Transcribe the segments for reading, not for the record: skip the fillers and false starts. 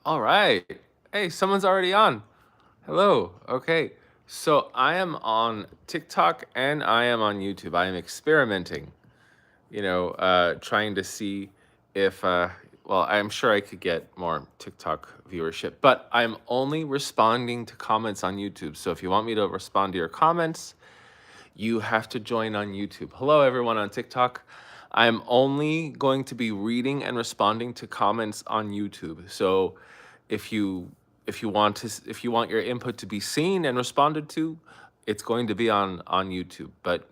All right. Hey, someone's already on. Hello. Okay. So I am on TikTok and I am on YouTube. I am experimenting, trying to see if, well, I'm sure I could get more TikTok viewership, but I'm only responding to comments on YouTube. So if you want me to respond to your comments, you have to join on YouTube. Hello, everyone on TikTok. I'm only going to be reading and responding to comments on YouTube. So if you if you want your input to be seen and responded to, it's going to be on YouTube. But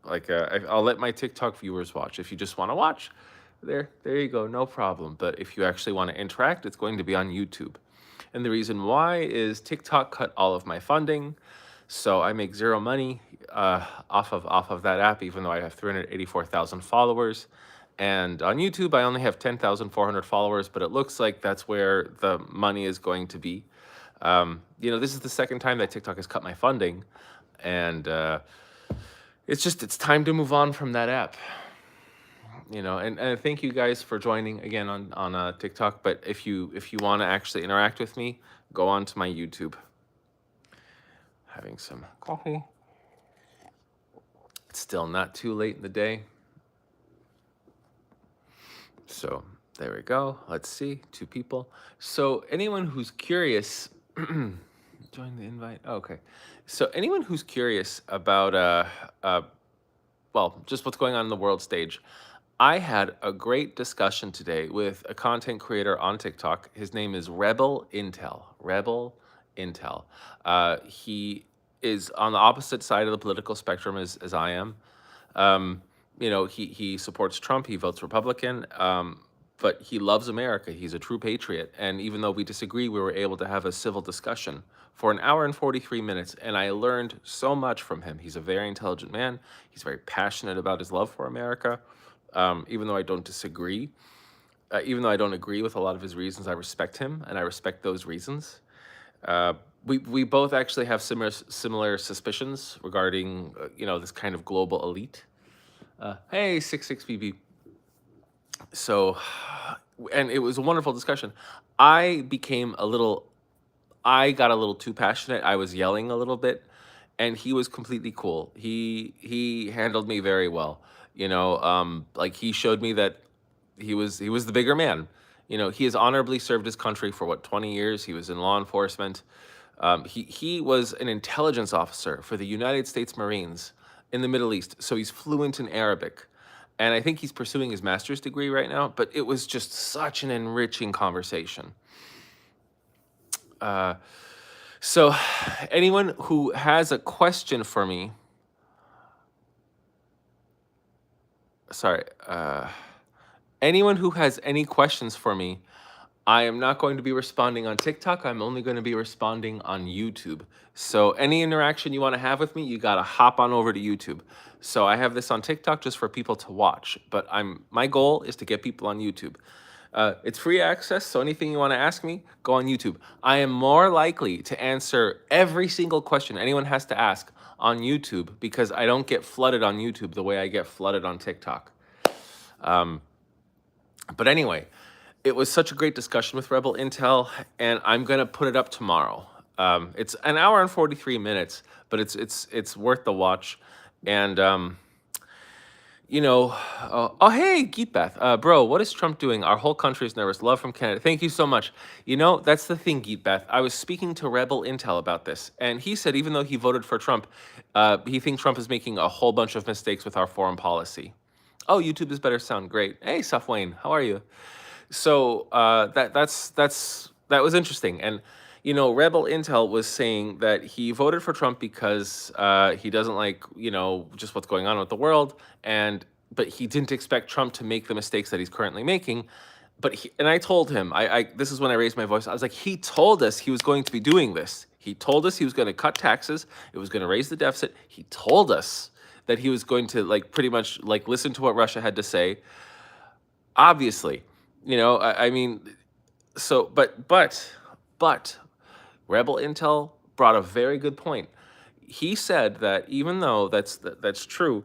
I'll let my TikTok viewers watch. If you just want to watch, there you go, no problem. But if you actually want to interact, it's going to be on YouTube. And the reason why is TikTok cut all of my funding, so I make zero money off of that app, even though I have 384,000 followers. And on YouTube, I only have 10,400 followers, but it looks like that's where the money is going to be. This is the second time that TikTok has cut my funding, and it's time to move on from that app. And thank you guys for joining again on TikTok. But if you want to actually interact with me, go on to my YouTube. Having some coffee. It's still not too late in the day. So there we go. Let's see, 2 people. So anyone who's curious, join the invite. Oh, okay. So anyone who's curious about just what's going on in the world stage, I had a great discussion today with a content creator on TikTok. His name is Rebel Intel. Rebel Intel. He is on the opposite side of the political spectrum as I am. He supports Trump. He votes Republican. But he loves America. He's a true patriot. And even though we disagree, we were able to have a civil discussion for an hour and 43 minutes. And I learned so much from him. He's a very intelligent man. He's very passionate about his love for America. Even though I don't disagree, even though I don't agree with a lot of his reasons, I respect him and I respect those reasons. We both actually have similar suspicions regarding this kind of global elite. Hey, 66BB. So, and it was a wonderful discussion. I got a little too passionate. I was yelling a little bit, and he was completely cool. He handled me very well. Like he showed me that he was the bigger man. He has honorably served his country for what, 20 years. He was in law enforcement. He was an intelligence officer for the United States Marines in the Middle East, so he's fluent in Arabic. And I think he's pursuing his master's degree right now, but it was just such an enriching conversation. So anyone who has a question for me, sorry, anyone who has any questions for me, I am not going to be responding on TikTok. I'm only going to be responding on YouTube. So any interaction you want to have with me, you got to hop on over to YouTube. So I have this on TikTok just for people to watch, but my goal is to get people on YouTube. It's free access, so anything you want to ask me, go on YouTube. I am more likely to answer every single question anyone has to ask on YouTube because I don't get flooded on YouTube the way I get flooded on TikTok. But anyway, it was such a great discussion with Rebel Intel, and I'm gonna put it up tomorrow. It's an hour and 43 minutes, but it's worth the watch. And oh hey, Geetbeth, bro, what is Trump doing? Our whole country is nervous. Love from Canada. Thank you so much. That's the thing, Geetbeth. I was speaking to Rebel Intel about this, and he said even though he voted for Trump, he thinks Trump is making a whole bunch of mistakes with our foreign policy. Oh, YouTube is better sound. Great. Hey, Safwayne, how are you? So that was interesting. And Rebel Intel was saying that he voted for Trump because he doesn't like just what's going on with the world, but he didn't expect Trump to make the mistakes that he's currently making. And I told him, I this is when I raised my voice. I was like, he told us he was going to be doing this. He told us he was going to cut taxes. It was going to raise the deficit. He told us that he was going to pretty much listen to what Russia had to say. Obviously, I mean, so but Rebel Intel brought a very good point. He said that even though that's true,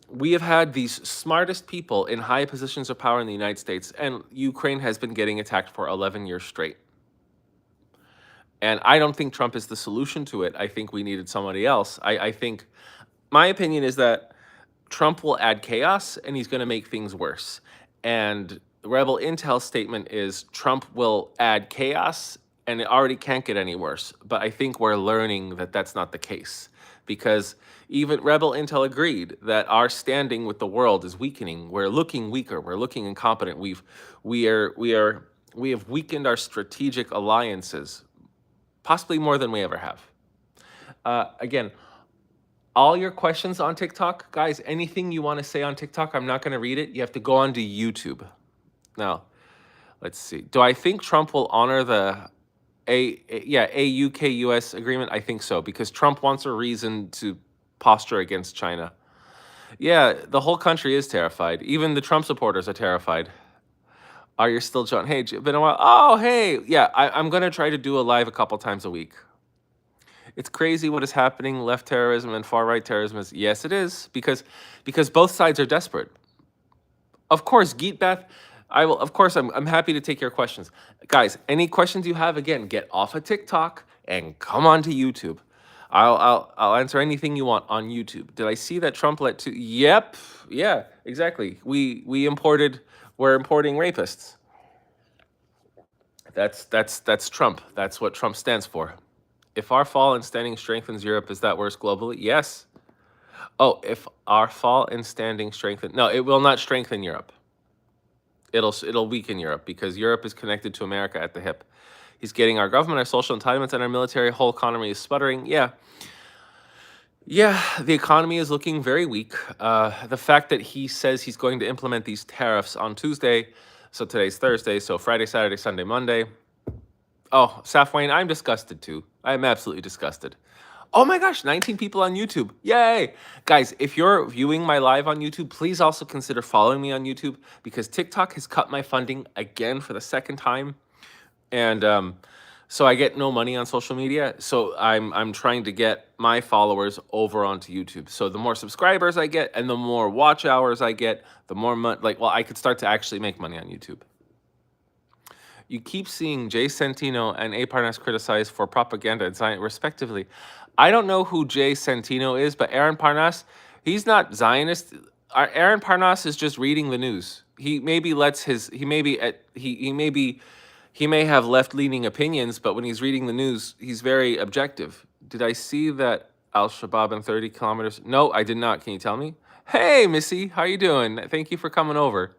we have had these smartest people in high positions of power in the United States, and Ukraine has been getting attacked for 11 years straight. And I don't think Trump is the solution to it. I think we needed somebody else. I think my opinion is that Trump will add chaos and he's going to make things worse. And Rebel Intel's statement is Trump will add chaos and it already can't get any worse. But I think we're learning that that's not the case, because even Rebel Intel agreed that our standing with the world is weakening. We're looking weaker. We're looking incompetent. We have weakened our strategic alliances, possibly more than we ever have. Again, all your questions on TikTok, guys, anything you want to say on TikTok, I'm not going to read it. You have to go onto YouTube. Now, let's see. Do I think Trump will honor the UK-US agreement? I think so, because Trump wants a reason to posture against China. Yeah, the whole country is terrified. Even the Trump supporters are terrified. Are you still John? Hey, been a while. Oh, hey. Yeah, I'm going to try to do a live a couple times a week. It's crazy what is happening. Left terrorism and far right terrorism is, yes, it is, because both sides are desperate. Of course, Geetbath, I will. Of course, I'm happy to take your questions, guys. Any questions you have, again, get off of TikTok and come on to YouTube. I'll answer anything you want on YouTube. Did I see that Trump let two? Yep, yeah, exactly. We're importing rapists. That's Trump. That's what Trump stands for. If our fall in standing strengthens Europe, is that worse globally? Yes. Oh, if our fall in standing no, it will not strengthen Europe. It'll weaken Europe, because Europe is connected to America at the hip. He's getting our government, our social entitlements, and our military. Whole economy is sputtering. Yeah, the economy is looking very weak. The fact that he says he's going to implement these tariffs on Tuesday, so today's Thursday, so Friday, Saturday, Sunday, Monday. Oh, Safwayne, I'm disgusted too. I'm absolutely disgusted. Oh my gosh, 19 people on YouTube. Yay! Guys, if you're viewing my live on YouTube, please also consider following me on YouTube, because TikTok has cut my funding again for the second time. And so I get no money on social media. So I'm trying to get my followers over onto YouTube. So the more subscribers I get and the more watch hours I get, the more I could start to actually make money on YouTube. You keep seeing Jay Santino and A. Parnas criticized for propaganda and Zion, respectively. I don't know who Jay Santino is, but Aaron Parnas, he's not Zionist. Aaron Parnas is just reading the news. He maybe he may have left-leaning opinions, but when he's reading the news, he's very objective. Did I see that Al-Shabaab in 30 kilometers? No, I did not. Can you tell me? Hey, Missy, how you doing? Thank you for coming over.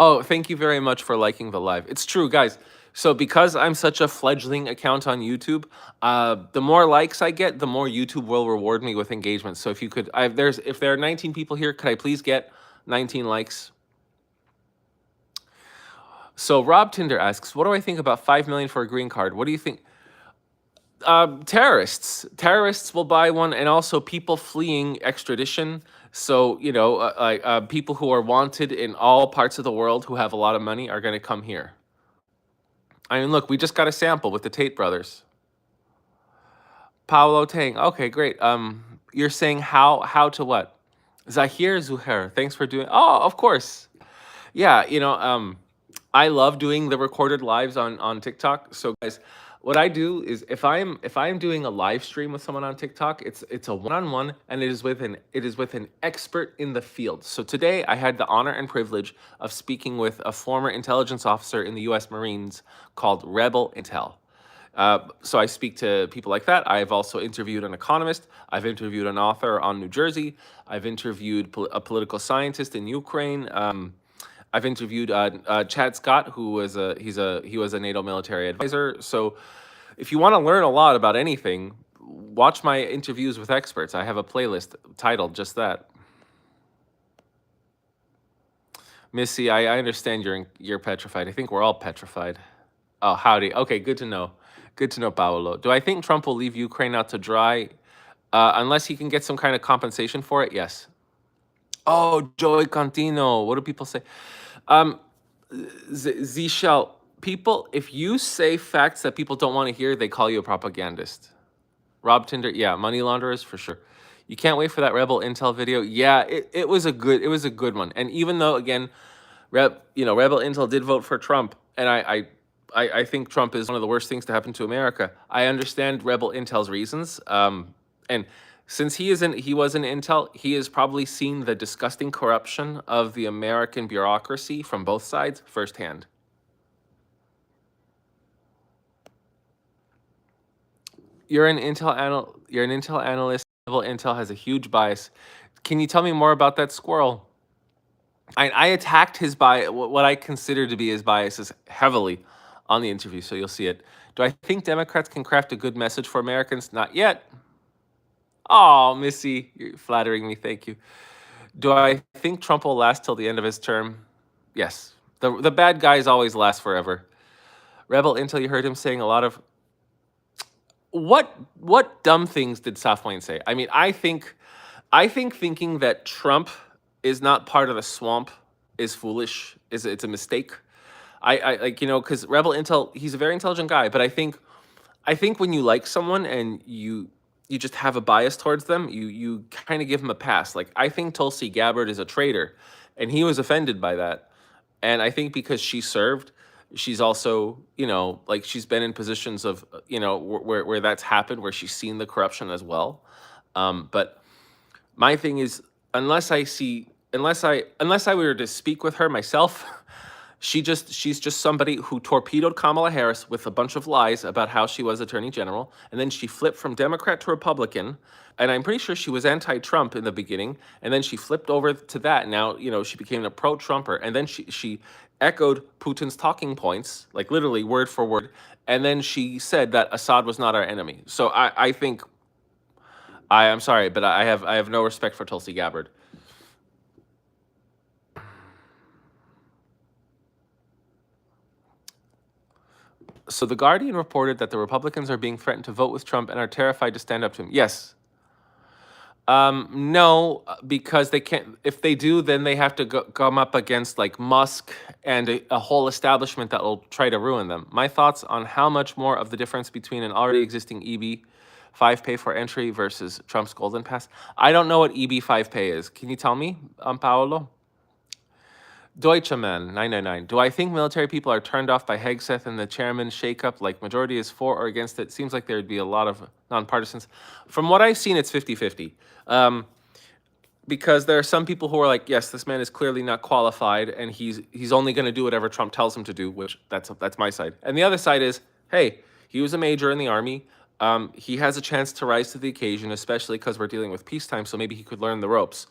Oh, thank you very much for liking the live. It's true, guys. So because I'm such a fledgling account on YouTube, the more likes I get, the more YouTube will reward me with engagement. So if you could, if there are 19 people here, could I please get 19 likes? So Rob Tinder asks, what do I think about 5 million for a green card? What do you think? Terrorists will buy one, and also people fleeing extradition. So people who are wanted in all parts of the world who have a lot of money are going to come here. I mean, look, we just got a sample with the Tate brothers. Paolo Tang. Okay, great. You're saying how to what? Zahir Zuhair. Thanks for doing. Oh, of course. Yeah, I love doing the recorded lives on TikTok. So guys, what I do is if I'm doing a live stream with someone on TikTok, it's a one-on-one, and it is with an expert in the field. So today I had the honor and privilege of speaking with a former intelligence officer in the U.S. Marines called Rebel Intel. So I speak to people like that. I've also interviewed an economist. I've interviewed an author on New Jersey. I've interviewed a political scientist in Ukraine. I've interviewed Chad Scott, who was he was a NATO military advisor. So if you want to learn a lot about anything, watch my interviews with experts. I have a playlist titled just that. Missy, I understand you're petrified. I think we're all petrified. Oh, howdy. Okay, good to know. Good to know, Paolo. Do I think Trump will leave Ukraine out to dry unless he can get some kind of compensation for it? Yes. Oh, Joey Contino. What do people say? Zishel, people, if you say facts that people don't want to hear, they call you a propagandist. Rob Tinder, yeah, money launderers for sure. You can't wait for that Rebel Intel video. Yeah, it was a good one. And even though, again, Rebel Intel did vote for Trump, and I think Trump is one of the worst things to happen to America. I understand Rebel Intel's reasons, and since he was in Intel, he has probably seen the disgusting corruption of the American bureaucracy from both sides firsthand. You're an Intel analyst. Rebel Intel has a huge bias. Can you tell me more about that squirrel? I attacked his bias, what I consider to be his biases, heavily on the interview, so you'll see it. Do I think Democrats can craft a good message for Americans? Not yet. Oh, Missy, you're flattering me. Thank you. Do I think Trump will last till the end of his term? Yes. The bad guys always last forever. Rebel Intel, you heard him saying a lot of what dumb things did Safwayne say? I mean, I think thinking that Trump is not part of the swamp is foolish. It's a mistake. I like because Rebel Intel, he's a very intelligent guy, but I think when you like someone and you just have a bias towards them, you kind of give him a pass. Like I think Tulsi Gabbard is a traitor, and he was offended by that. And I think because she served, she's also like she's been in positions of where that's happened, where she's seen the corruption as well. But my thing is, unless I were to speak with her myself, she's just somebody who torpedoed Kamala Harris with a bunch of lies about how she was Attorney General, and then she flipped from Democrat to Republican. And I'm pretty sure she was anti-Trump in the beginning, and then she flipped over to that. Now she became a pro-Trumper, and then she echoed Putin's talking points, like literally word for word, and then she said that Assad was not our enemy. So I think I'm sorry, but I have no respect for Tulsi Gabbard. So the Guardian reported that the Republicans are being threatened to vote with Trump and are terrified to stand up to him. Yes. No, because they can't. If they do, then they have to come up against like Musk and a whole establishment that will try to ruin them. My thoughts on how much more of the difference between an already existing EB5 pay for entry versus Trump's Golden Pass. I don't know what EB5 pay is. Can you tell me, Paolo? Deutscheman 999. Do I think military people are turned off by Hegseth and the chairman shakeup? Like majority is for or against it? Seems like there would be a lot of nonpartisans. From what I've seen, it's 50-50. Because there are some people who are like, yes, this man is clearly not qualified, and he's only going to do whatever Trump tells him to do, which that's my side. And the other side is, hey, he was a major in the army. He has a chance to rise to the occasion, especially because we're dealing with peacetime, so maybe he could learn the ropes.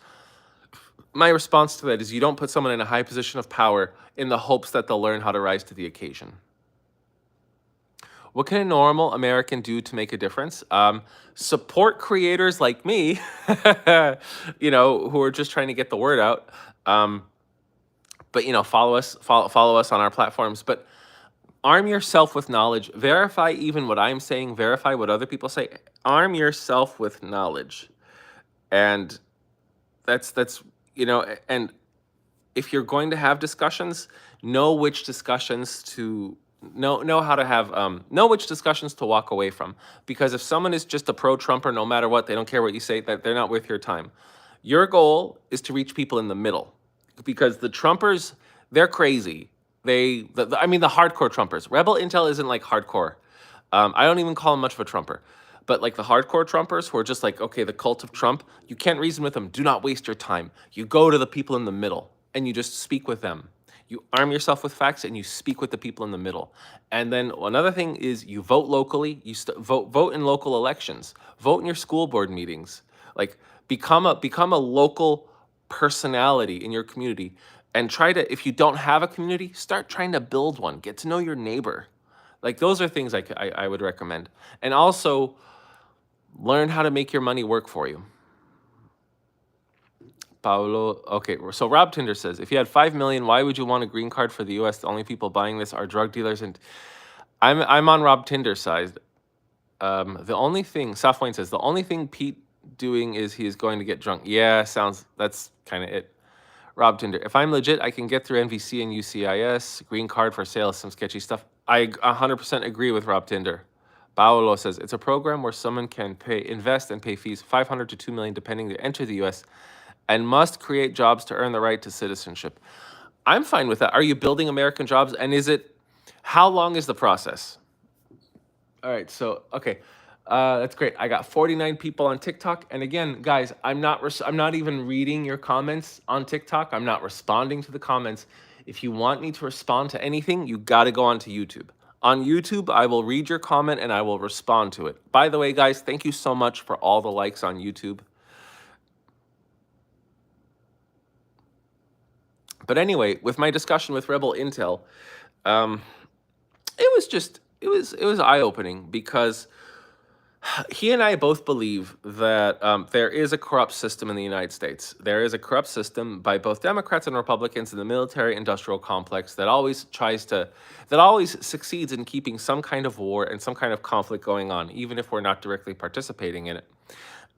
My response to that is you don't put someone in a high position of power in the hopes that they'll learn how to rise to the occasion. What can a normal American do to make a difference? Support creators like me, who are just trying to get the word out. But follow us on our platforms. But arm yourself with knowledge. Verify even what I'm saying. Verify what other people say. Arm yourself with knowledge, and that's and if you're going to have discussions, know which discussions to know how to have know which discussions to walk away from. Because if someone is just a pro-Trumper, no matter what, they don't care what you say, that they're not worth your time. Your goal is to reach people in the middle, because the Trumpers, they're crazy. The hardcore Trumpers. Rebel Intel isn't like hardcore. I don't even call him much of a Trumper. But like the hardcore Trumpers who are just like, okay, the cult of Trump, you can't reason with them. Do not waste your time. You go to the people in the middle and you just speak with them. You arm yourself with facts and you speak with the people in the middle. And then another thing is you vote locally. You vote in local elections. Vote in your school board meetings. Like become a local personality in your community, and try to, if you don't have a community, start trying to build one. Get to know your neighbor. Like those are things I would recommend. And also, learn how to make your money work for you. Paolo, okay, so Rob Tinder says, if you had 5 million, why would you want a green card for the US? The only people buying this are drug dealers, and I'm on Rob Tinder's side. The only thing, Safwayne says, the only thing Pete doing is he is going to get drunk. Yeah, that's kind of it. Rob Tinder, if I'm legit, I can get through NVC and UCIS. Green card for sale is some sketchy stuff. I 100% agree with Rob Tinder. Paolo says, it's a program where someone can invest and pay fees, 500 to 2 million, depending to enter the US, and must create jobs to earn the right to citizenship. I'm fine with that. Are you building American jobs? And how long is the process? All right, so okay, that's great. I got 49 people on TikTok, and again, guys, I'm not even reading your comments on TikTok. I'm not responding to the comments. If you want me to respond to anything, you got to go onto YouTube. On YouTube, I will read your comment and I will respond to it. By the way, guys, thank you so much for all the likes on YouTube. But anyway, with my discussion with Rebel Intel, um, it was eye opening because he and I both believe that there is a corrupt system in the United States. There is a corrupt system by both Democrats and Republicans in the military-industrial complex that always succeeds in keeping some kind of war and some kind of conflict going on, even if we're not directly participating in it.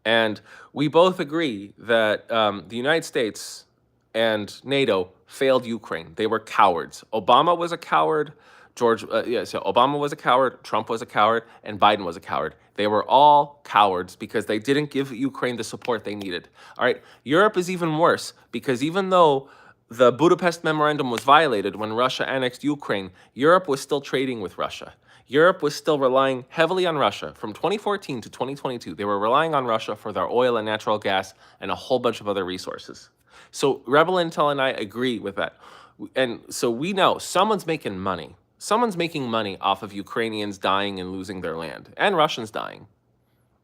And we both agree that the United States and NATO failed Ukraine. They were cowards. Obama was a coward. So Obama was a coward, Trump was a coward, and Biden was a coward. They were all cowards because they didn't give Ukraine the support they needed. All right, Europe is even worse because even though the Budapest Memorandum was violated when Russia annexed Ukraine, Europe was still trading with Russia. Europe was still relying heavily on Russia. From 2014 to 2022, they were relying on Russia for their oil and natural gas and a whole bunch of other resources. So Rebel Intel and I agree with that. And so we know someone's making money. Someone's making money off of Ukrainians dying and losing their land, and Russians dying.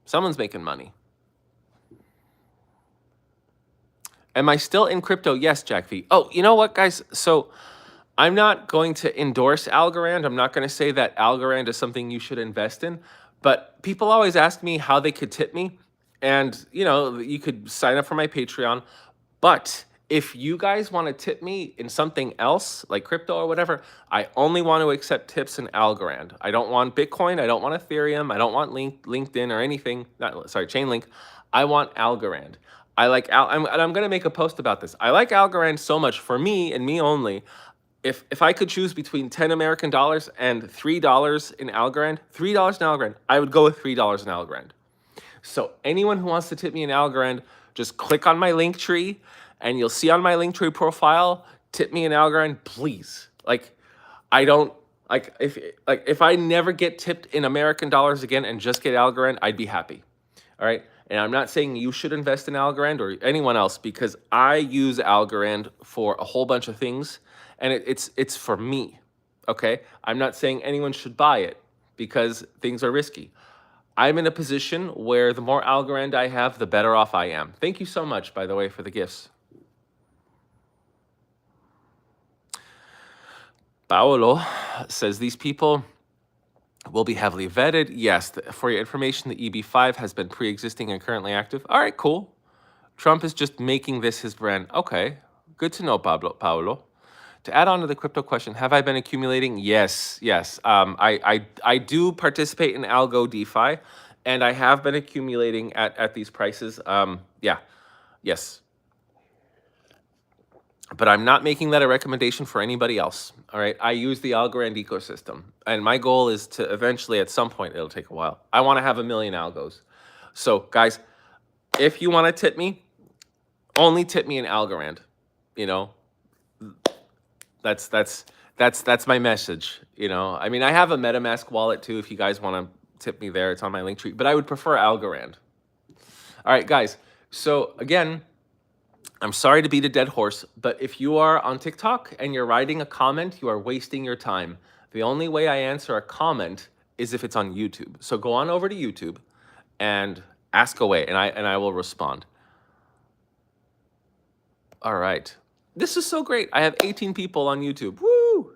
Someone's making money. Am I still in crypto? Yes, Jack V. Oh, you know what, guys? So I'm not going to endorse Algorand. I'm not going to say that Algorand is something you should invest in. But people always ask me how they could tip me. And, you could sign up for my Patreon. But if you guys want to tip me in something else, like crypto or whatever, I only want to accept tips in Algorand. I don't want Bitcoin. I don't want Ethereum. I don't want LinkedIn or anything. Chainlink. I want Algorand. I'm going to make a post about this. I like Algorand so much for me and me only. If I could choose between 10 American dollars and $3 in Algorand, $3 in Algorand, I would go with $3 in Algorand. So anyone who wants to tip me in Algorand, just click on my link tree and you'll see on my Linktree profile, tip me in Algorand, please. If I never get tipped in American dollars again and just get Algorand, I'd be happy. All right. And I'm not saying you should invest in Algorand or anyone else because I use Algorand for a whole bunch of things and it's for me. Okay. I'm not saying anyone should buy it because things are risky. I'm in a position where the more Algorand I have, the better off I am. Thank you so much, by the way, for the gifts. Paolo says these people will be heavily vetted. Yes, for your information, the EB5 has been pre-existing and currently active. All right, cool. Trump is just making this his brand. Okay, good to know, Paolo. To add on to the crypto question, have I been accumulating? Yes. I do participate in Algo DeFi, and I have been accumulating at these prices. Yes. But I'm not making that a recommendation for anybody else. All right. I use the Algorand ecosystem. And my goal is to eventually, at some point, it'll take a while, I want to have 1 million algos. So, guys, if you want to tip me, only tip me in Algorand. That's my message. I mean, I have a MetaMask wallet too. If you guys want to tip me there, it's on my link tree. But I would prefer Algorand. All right, guys. So again, I'm sorry to beat a dead horse, but if you are on TikTok and you're writing a comment, you are wasting your time. The only way I answer a comment is if it's on YouTube. So go on over to YouTube and ask away, and I will respond. All right. This is so great. I have 18 people on YouTube. Woo!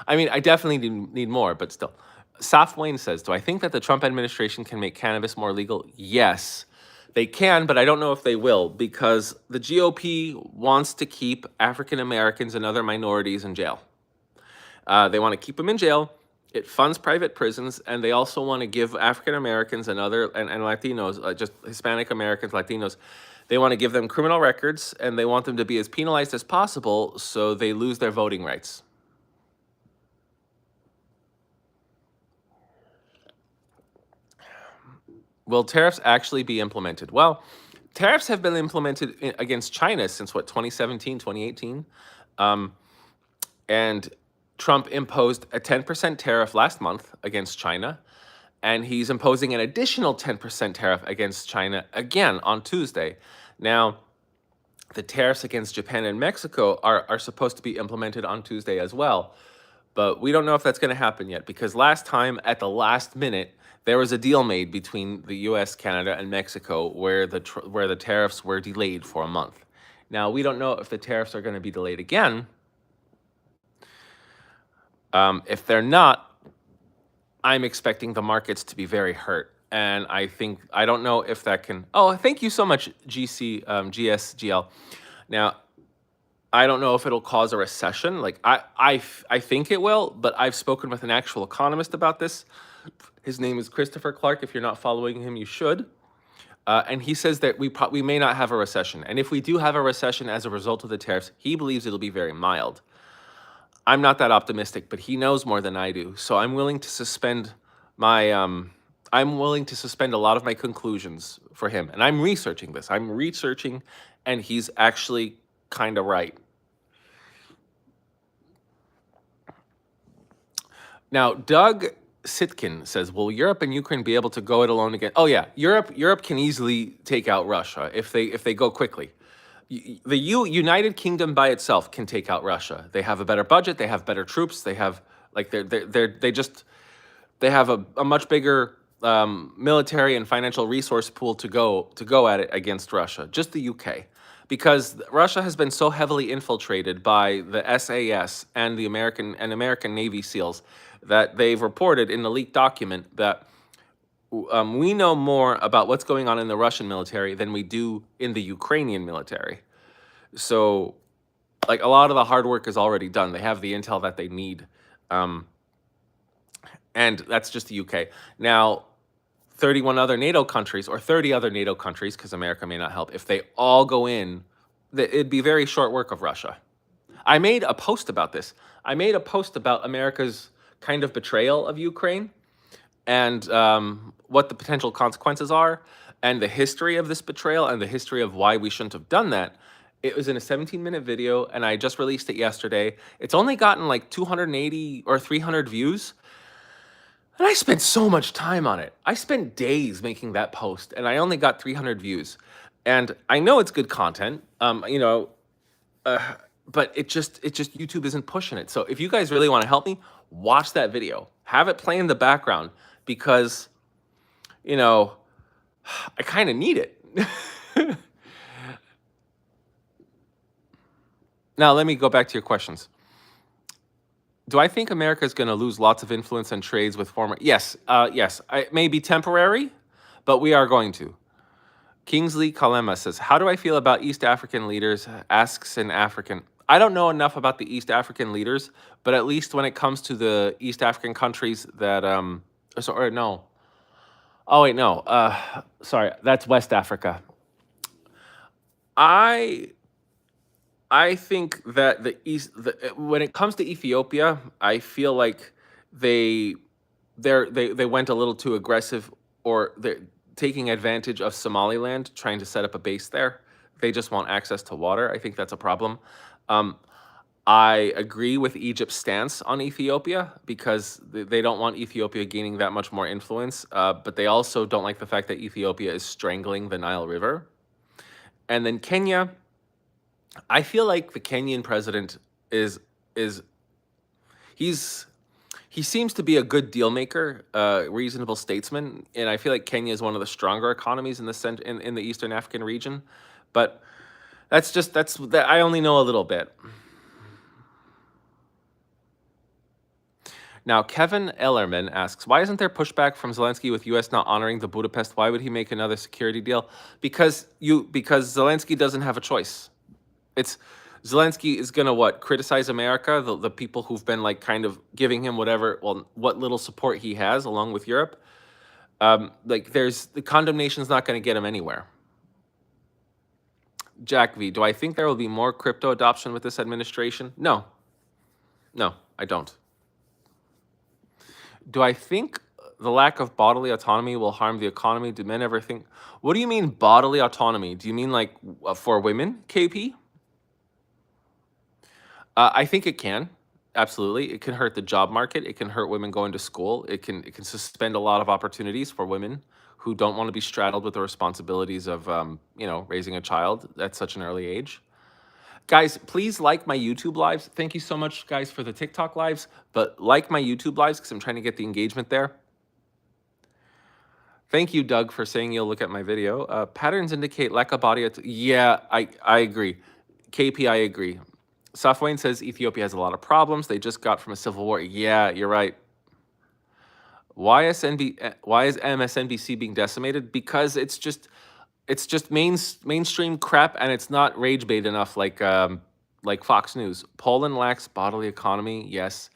I mean, I definitely need more, but still. Saf Wayne says, do I think that the Trump administration can make cannabis more legal? Yes. They can, but I don't know if they will because the GOP wants to keep African Americans and other minorities in jail. They want to keep them in jail. It funds private prisons, and they also want to give African Americans and Latinos, just Hispanic Americans, Latinos, they want to give them criminal records, and they want them to be as penalized as possible so they lose their voting rights. Will tariffs actually be implemented? Well, tariffs have been implemented against China since, 2017, 2018? And Trump imposed a 10% tariff last month against China, and he's imposing an additional 10% tariff against China again on Tuesday. Now, the tariffs against Japan and Mexico are supposed to be implemented on Tuesday as well. But we don't know if that's going to happen yet, because last time at the last minute there was a deal made between the U.S., Canada, and Mexico where the tariffs were delayed for a month. Now we don't know if the tariffs are going to be delayed again. If they're not, I'm expecting the markets to be very hurt, and I don't know if that can. Oh, thank you so much, GSGL. Now, I don't know if it'll cause a recession. Like I think it will, but I've spoken with an actual economist about this. His name is Christopher Clark. If you're not following him, you should. And he says that we may not have a recession. And if we do have a recession as a result of the tariffs, he believes it'll be very mild. I'm not that optimistic, but he knows more than I do. So I'm willing to suspend my I'm willing to suspend a lot of my conclusions for him. And I'm researching this. I'm researching, and he's actually kind of right. Now, Doug Sitkin says, "Will Europe and Ukraine be able to go it alone again?" Oh yeah, Europe can easily take out Russia if they go quickly. The United Kingdom by itself can take out Russia. They have a better budget. They have better troops. They have like they have a much bigger military and financial resource pool to go at it against Russia. Just the UK, because Russia has been so heavily infiltrated by the SAS and the American Navy SEALs that they've reported in the leaked document that we know more about what's going on in the Russian military than we do in the Ukrainian military. So, like, a lot of the hard work is already done. They have the intel that they need. And that's just the UK. Now, 31 other NATO countries, or 30 other NATO countries, because America may not help, if they all go in, it'd be very short work of Russia. I made a post about this. I made a post about America's kind of betrayal of Ukraine and what the potential consequences are, and the history of this betrayal, and the history of why we shouldn't have done that. It was in a 17-minute video, and I just released it yesterday. It's only gotten like 280 or 300 views. And I spent so much time on it. I spent days making that post, and I only got 300 views. And I know it's good content, but it just YouTube isn't pushing it. So if you guys really want to help me, watch that video. Have it play in the background, because, I kind of need it. Now, let me go back to your questions. Do I think America is going to lose lots of influence and trades with former? Yes, yes. It may be temporary, but we are going to. Kingsley Kalema says, "How do I feel about East African leaders?" Asks in African. I don't know enough about the East African leaders, but at least when it comes to the East African countries that sorry, no. Oh wait, no. Sorry, that's West Africa. I think that when it comes to Ethiopia, I feel like they went a little too aggressive, or they're taking advantage of Somaliland, trying to set up a base there. They just want access to water. I think that's a problem. I agree with Egypt's stance on Ethiopia, because they don't want Ethiopia gaining that much more influence, but they also don't like the fact that Ethiopia is strangling the Nile River. And then Kenya, I feel like the Kenyan president he seems to be a good deal maker, reasonable statesman, and I feel like Kenya is one of the stronger economies in the Eastern African region. But I only know a little bit. Now, Kevin Ellerman asks, "Why isn't there pushback from Zelensky with U.S. not honoring the Budapest? Why would he make another security deal?" Because Zelensky doesn't have a choice. Zelensky is gonna criticize America, the people who've been like kind of giving him what little support he has along with Europe. The condemnation's not gonna get him anywhere. Jack V, do I think there will be more crypto adoption with this administration? No, I don't. Do I think the lack of bodily autonomy will harm the economy? Do men ever think? What do you mean bodily autonomy? Do you mean for women, KP? I think it can. Absolutely. It can hurt the job market. It can hurt women going to school. It can suspend a lot of opportunities for women who don't want to be straddled with the responsibilities of raising a child at such an early age. Guys, please like my YouTube lives. Thank you so much, guys, for the TikTok lives, but like my YouTube lives because I'm trying to get the engagement there. Thank you, Doug, for saying you'll look at my video. Patterns indicate lack of body. Yeah, I agree. KP, I agree. Safwayne says Ethiopia has a lot of problems. They just got from a civil war. Yeah, you're right. Why is MSNBC being decimated? Because it's just mainstream crap, and it's not rage bait enough like Fox News. Poland lacks bodily economy. Yes,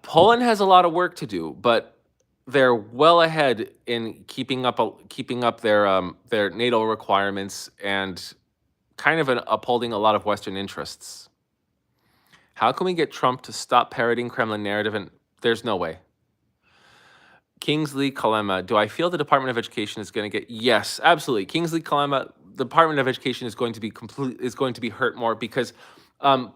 Poland has a lot of work to do, but they're well ahead in keeping up their NATO requirements and kind of upholding a lot of Western interests. How can we get Trump to stop parroting Kremlin narrative? And there's no way. Kingsley Kalema, do I feel the Department of Education is going to get? Yes, absolutely. Kingsley Kalema, the Department of Education is going to be hurt more because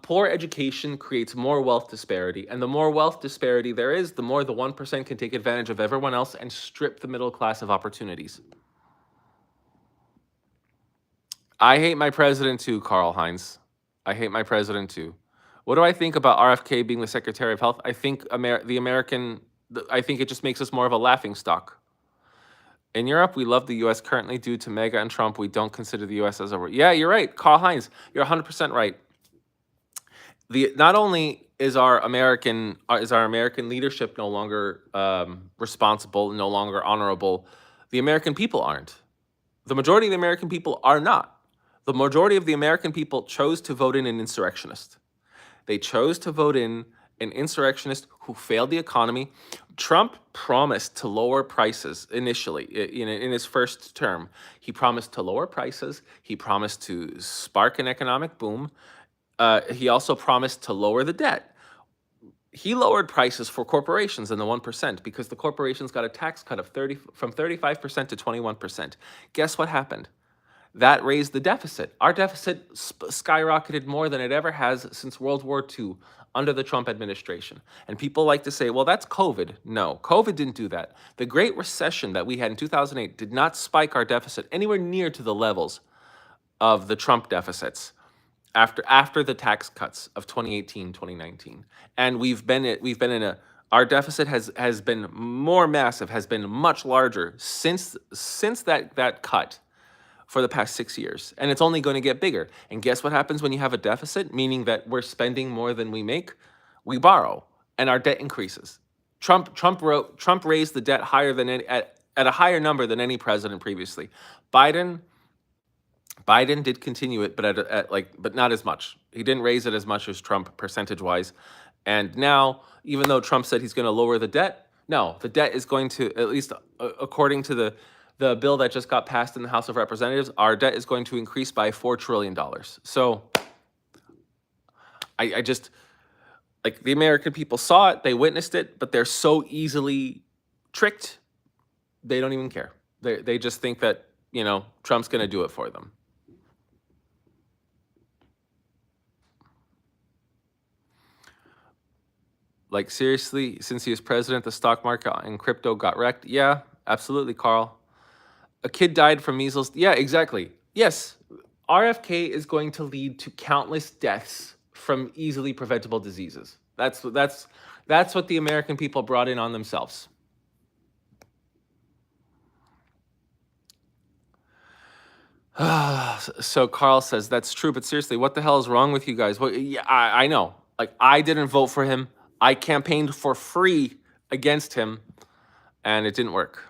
poor education creates more wealth disparity, and the more wealth disparity there is, the more the 1% can take advantage of everyone else and strip the middle class of opportunities. I hate my president too, Karl Heinz. I hate my president too. What do I think about RFK being the Secretary of Health? I think I think it just makes us more of a laughing stock. In Europe, we love the U.S. currently due to MAGA and Trump. We don't consider the U.S. as a... Yeah, you're right, Karl Heinz. You're 100% right. Not only is our American leadership no longer responsible, no longer honorable, the American people aren't. The majority of the American people are not. The majority of the American people chose to vote in an insurrectionist. They chose to vote in an insurrectionist who failed the economy. Trump promised to lower prices initially in his first term. He promised to lower prices. He promised to spark an economic boom. He also promised to lower the debt. He lowered prices for corporations in the 1% because the corporations got a tax cut of from 35% to 21%. Guess what happened? That raised the deficit. Our deficit skyrocketed more than it ever has since World War II under the Trump administration. And people like to say, well, that's COVID. No, COVID didn't do that. The Great Recession that we had in 2008 did not spike our deficit anywhere near to the levels of the Trump deficits after the tax cuts of 2018, 2019. And our deficit has been more massive, has been much larger since that cut for the past 6 years, and it's only going to get bigger. And guess what happens when you have a deficit, meaning that we're spending more than we make? We borrow, and our debt increases. Trump raised the debt higher than at a higher number than any president previously. Biden did continue it, but not as much. He didn't raise it as much as Trump percentage-wise. And now, even though Trump said he's going to lower the debt, no, the debt is going to, at least according to the bill that just got passed in the House of Representatives, our debt is going to increase by $4 trillion. So I just, like, the American people saw it, they witnessed it, but they're so easily tricked, they don't even care. They just think that, Trump's going to do it for them. Like, seriously, since he was president, the stock market and crypto got wrecked? Yeah, absolutely, Carl. A kid died from measles. Yeah, exactly. Yes, RFK is going to lead to countless deaths from easily preventable diseases. That's what the American people brought in on themselves. So Carl says, that's true, but seriously, what the hell is wrong with you guys? Well, yeah, I know. Like, I didn't vote for him. I campaigned for free against him, and it didn't work.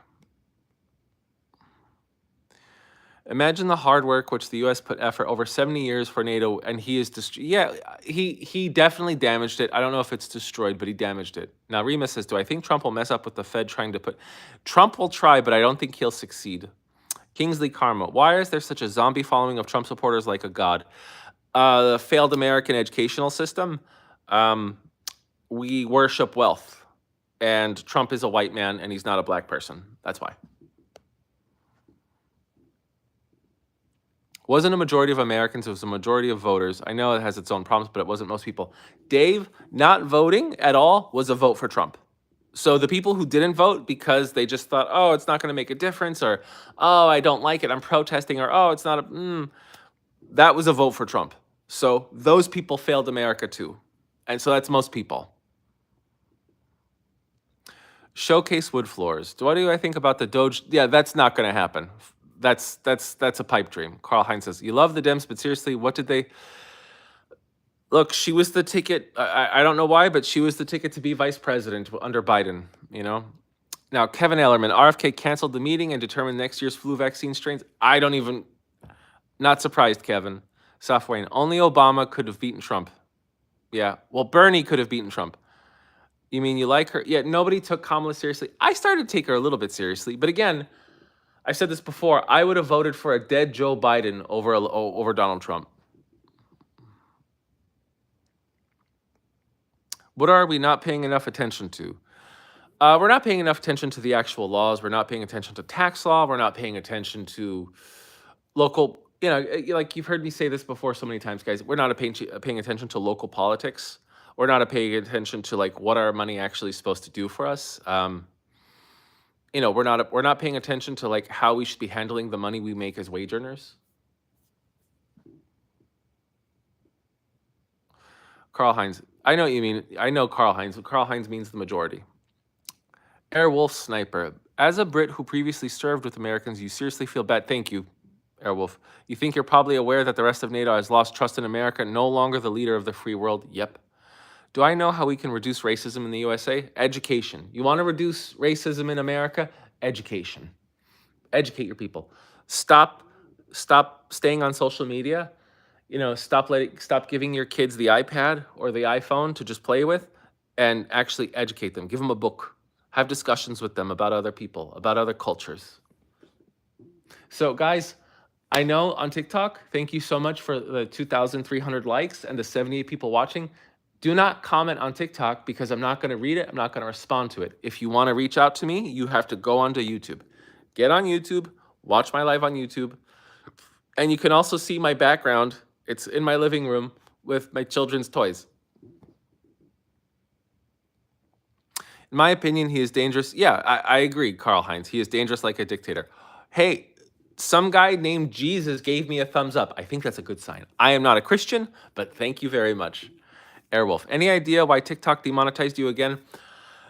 Imagine the hard work which the U.S. put effort over 70 years for NATO, and he is he definitely damaged it. I don't know if it's destroyed, but he damaged it. Now, Rima says, do I think Trump will mess up with the Fed trying to put... Trump will try, but I don't think he'll succeed. Kingsley Karma, why is there such a zombie following of Trump supporters like a god? The failed American educational system. We worship wealth, and Trump is a white man, and he's not a black person. That's why. Wasn't a majority of Americans, it was a majority of voters. I know it has its own problems, but it wasn't most people. Dave, not voting at all was a vote for Trump. So the people who didn't vote because they just thought, oh, it's not going to make a difference, or oh, I don't like it, I'm protesting, or oh, it's not that was a vote for Trump. So those people failed America too. And so that's most people. Showcase wood floors. What do I think about the Doge? Yeah, that's not going to happen. That's a pipe dream. Carl Heinz says, you love the Dems, but seriously, what did they... Look, she was the ticket. I don't know why, but she was the ticket to be vice president under Biden, you know? Now, Kevin Ellerman, RFK canceled the meeting and determined next year's flu vaccine strains. I don't even... Not surprised, Kevin. Safwayne, only Obama could have beaten Trump. Yeah, well, Bernie could have beaten Trump. You mean you like her? Yeah, nobody took Kamala seriously. I started to take her a little bit seriously, but again, I've said this before, I would have voted for a dead Joe Biden over Donald Trump. What are we not paying enough attention to? We're not paying enough attention to the actual laws. We're not paying attention to tax law. We're not paying attention to local, like you've heard me say this before so many times, guys. We're not paying attention to local politics. We're not paying attention to like what our money actually is supposed to do for us. We're not paying attention to like how we should be handling the money we make as wage earners. Carl Heinz, I know what you mean. I know Carl Heinz. Carl Heinz means the majority. Airwolf Sniper, as a Brit who previously served with Americans, you seriously feel bad. Thank you, Airwolf. You think you're probably aware that the rest of NATO has lost trust in America, no longer the leader of the free world? Yep. Do I know how we can reduce racism in the USA? Education. You want to reduce racism in America? Education. Educate your people. Stop staying on social media. Stop giving your kids the iPad or the iPhone to just play with, and actually educate them. Give them a book. Have discussions with them about other people, about other cultures. So guys, I know on TikTok, thank you so much for the 2,300 likes and the 78 people watching. Do not comment on TikTok because I'm not going to read it. I'm not going to respond to it. If you want to reach out to me, you have to go onto YouTube. Get on YouTube, watch my live on YouTube, and you can also see my background. It's in my living room with my children's toys. In my opinion, he is dangerous. Yeah, I agree, Carl Heinz. He is dangerous like a dictator. Hey, some guy named Jesus gave me a thumbs up. I think that's a good sign. I am not a Christian, but thank you very much. Airwolf, any idea why TikTok demonetized you again?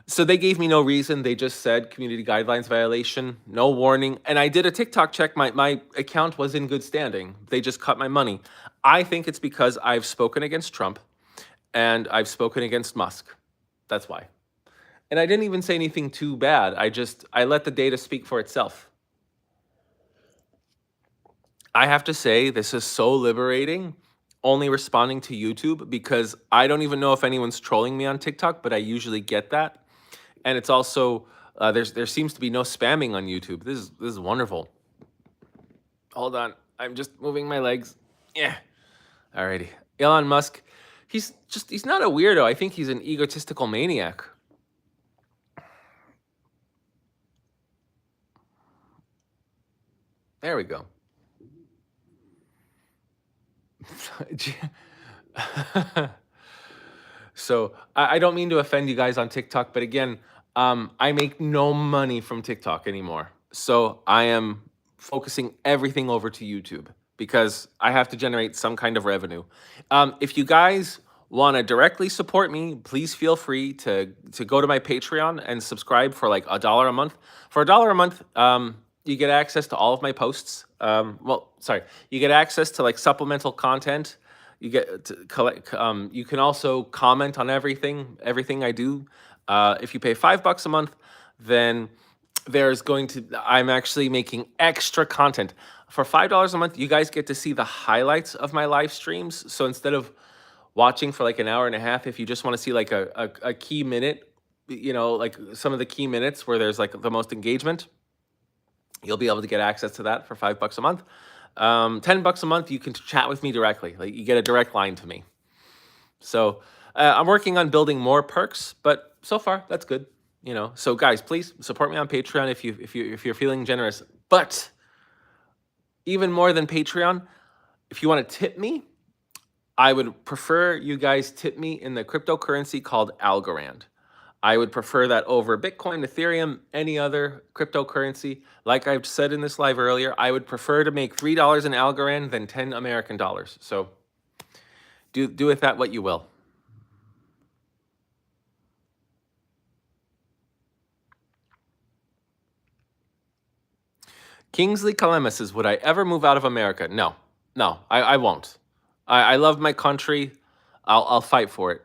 So they gave me no reason. They just said community guidelines violation, no warning. And I did a TikTok check. My account was in good standing. They just cut my money. I think it's because I've spoken against Trump and I've spoken against Musk. That's why. And I didn't even say anything too bad. I let the data speak for itself. I have to say, this is so liberating, only responding to YouTube, because I don't even know if anyone's trolling me on TikTok, but I usually get that. And it's also, there seems to be no spamming on YouTube. This is wonderful. Hold on, I'm just moving my legs. Yeah, alrighty. Elon Musk, he's not a weirdo. I think he's an egotistical maniac. There we go. So I don't mean to offend you guys on TikTok, but again, I make no money from TikTok anymore. So I am focusing everything over to YouTube because I have to generate some kind of revenue. If you guys want to directly support me, please feel free to go to my Patreon and subscribe for like $1 a month. For $1 a month, you get access to all of my posts. You get access to like supplemental content. You get to collect. You can also comment on everything I do. If you pay $5 a month, then I'm actually making extra content. For $5 a month, you guys get to see the highlights of my live streams. So instead of watching for like an hour and a half, if you just want to see like a key minute, like some of the key minutes where there's like the most engagement, you'll be able to get access to that for $5 a month. $10 a month, you can chat with me directly. Like you get a direct line to me. So I'm working on building more perks, but so far that's good. So guys, please support me on Patreon if you're feeling generous. But even more than Patreon, If you want to tip me, I would prefer you guys tip me in the cryptocurrency called Algorand. I would prefer that over Bitcoin, Ethereum, any other cryptocurrency. Like I've said in this live earlier, I would prefer to make $3 in Algorand than 10 American dollars. So do with that what you will. Kingsley Kalema says, would I ever move out of America? No, I won't. I love my country. I'll fight for it.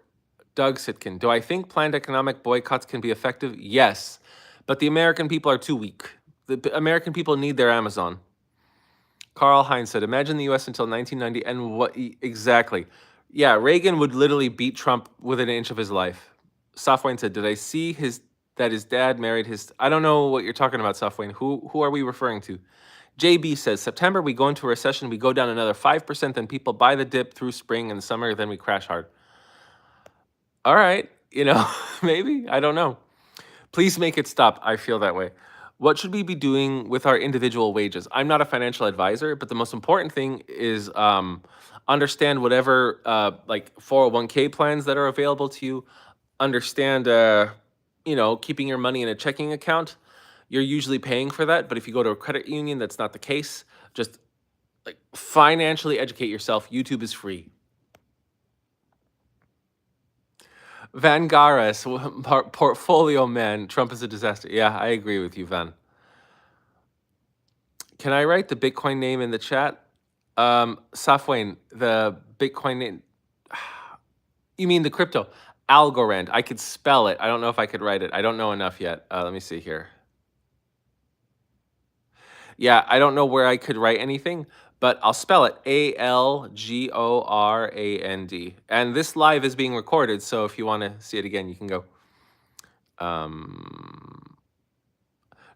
Doug Sitkin, do I think planned economic boycotts can be effective? Yes, but the American people are too weak. The American people need their Amazon. Carl Heinz said, imagine the US until 1990 and what exactly? Yeah, Reagan would literally beat Trump within an inch of his life. Safwayne said, did I see that his dad married his... I don't know what you're talking about, Safwayne. Who are we referring to? JB says, September, we go into a recession, we go down another 5%, then people buy the dip through spring and summer, then we crash hard. All right, maybe, I don't know. Please make it stop. I feel that way. What should we be doing with our individual wages? I'm not a financial advisor, but the most important thing is understand whatever like 401k plans that are available to you. Understand, keeping your money in a checking account. You're usually paying for that, but if you go to a credit union, that's not the case. Just like financially educate yourself. YouTube is free. Van Gares, portfolio man, Trump is a disaster. Yeah, I agree with you, Van. Can I write the Bitcoin name in the chat? Safwayne, the Bitcoin name. You mean the crypto? Algorand. I could spell it. I don't know if I could write it. I don't know enough yet. Let me see here. Yeah, I don't know where I could write anything, but I'll spell it Algorand. And this live is being recorded, so if you want to see it again, you can go.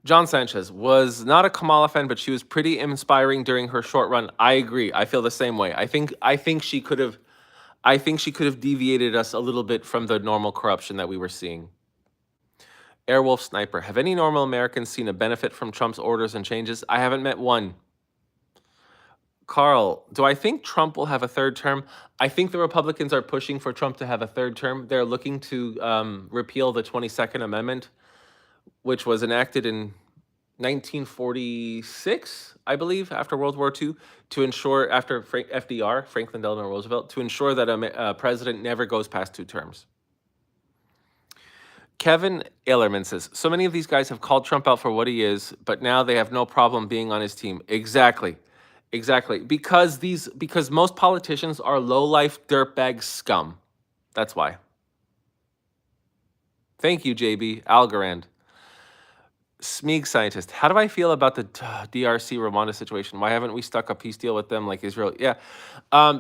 John Sanchez was not a Kamala fan, but she was pretty inspiring during her short run. I agree. I feel the same way. I think she could have deviated us a little bit from the normal corruption that we were seeing. Airwolf Sniper, have any normal Americans seen a benefit from Trump's orders and changes? I haven't met one. Carl, do I think Trump will have a third term? I think the Republicans are pushing for Trump to have a third term. They're looking to repeal the 22nd Amendment, which was enacted in 1946, I believe, after World War II, to ensure, after FDR, Franklin Delano Roosevelt, to ensure that a president never goes past 2 terms. Kevin Ailerman says, so many of these guys have called Trump out for what he is, but now they have no problem being on his team. Exactly. Because most politicians are low-life dirtbag scum. That's why. Thank you, JB. Algorand. Smeeg Scientist, how do I feel about the DRC Rwanda situation? Why haven't we stuck a peace deal with them like Israel? Yeah,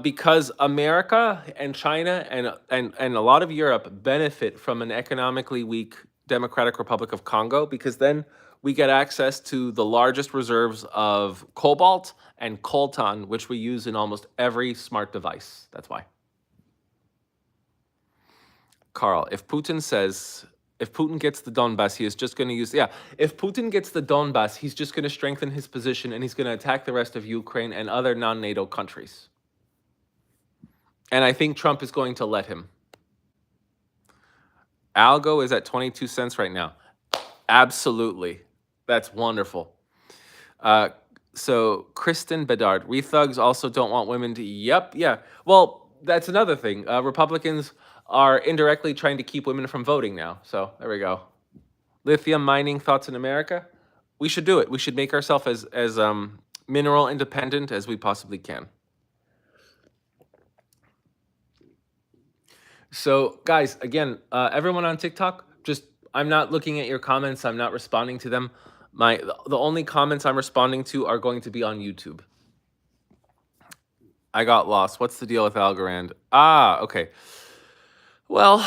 because America and China and a lot of Europe benefit from an economically weak Democratic Republic of Congo, because then we get access to the largest reserves of cobalt and coltan, which we use in almost every smart device. That's why. Carl, if Putin gets the Donbass, he is just going to use... Yeah, if Putin gets the Donbass, he's just going to strengthen his position and he's going to attack the rest of Ukraine and other non-NATO countries. And I think Trump is going to let him. Algo is at 22 cents right now. Absolutely. That's wonderful. So, Kristen Bedard, we thugs also don't want women to... Yep, yeah. Well, that's another thing. Republicans are indirectly trying to keep women from voting now. So there we go. Lithium mining thoughts in America. We should do it. We should make ourselves as mineral independent as we possibly can. So guys, again, everyone on TikTok, I'm not looking at your comments. I'm not responding to them. The only comments I'm responding to are going to be on YouTube. I got lost. What's the deal with Algorand? Okay. Well,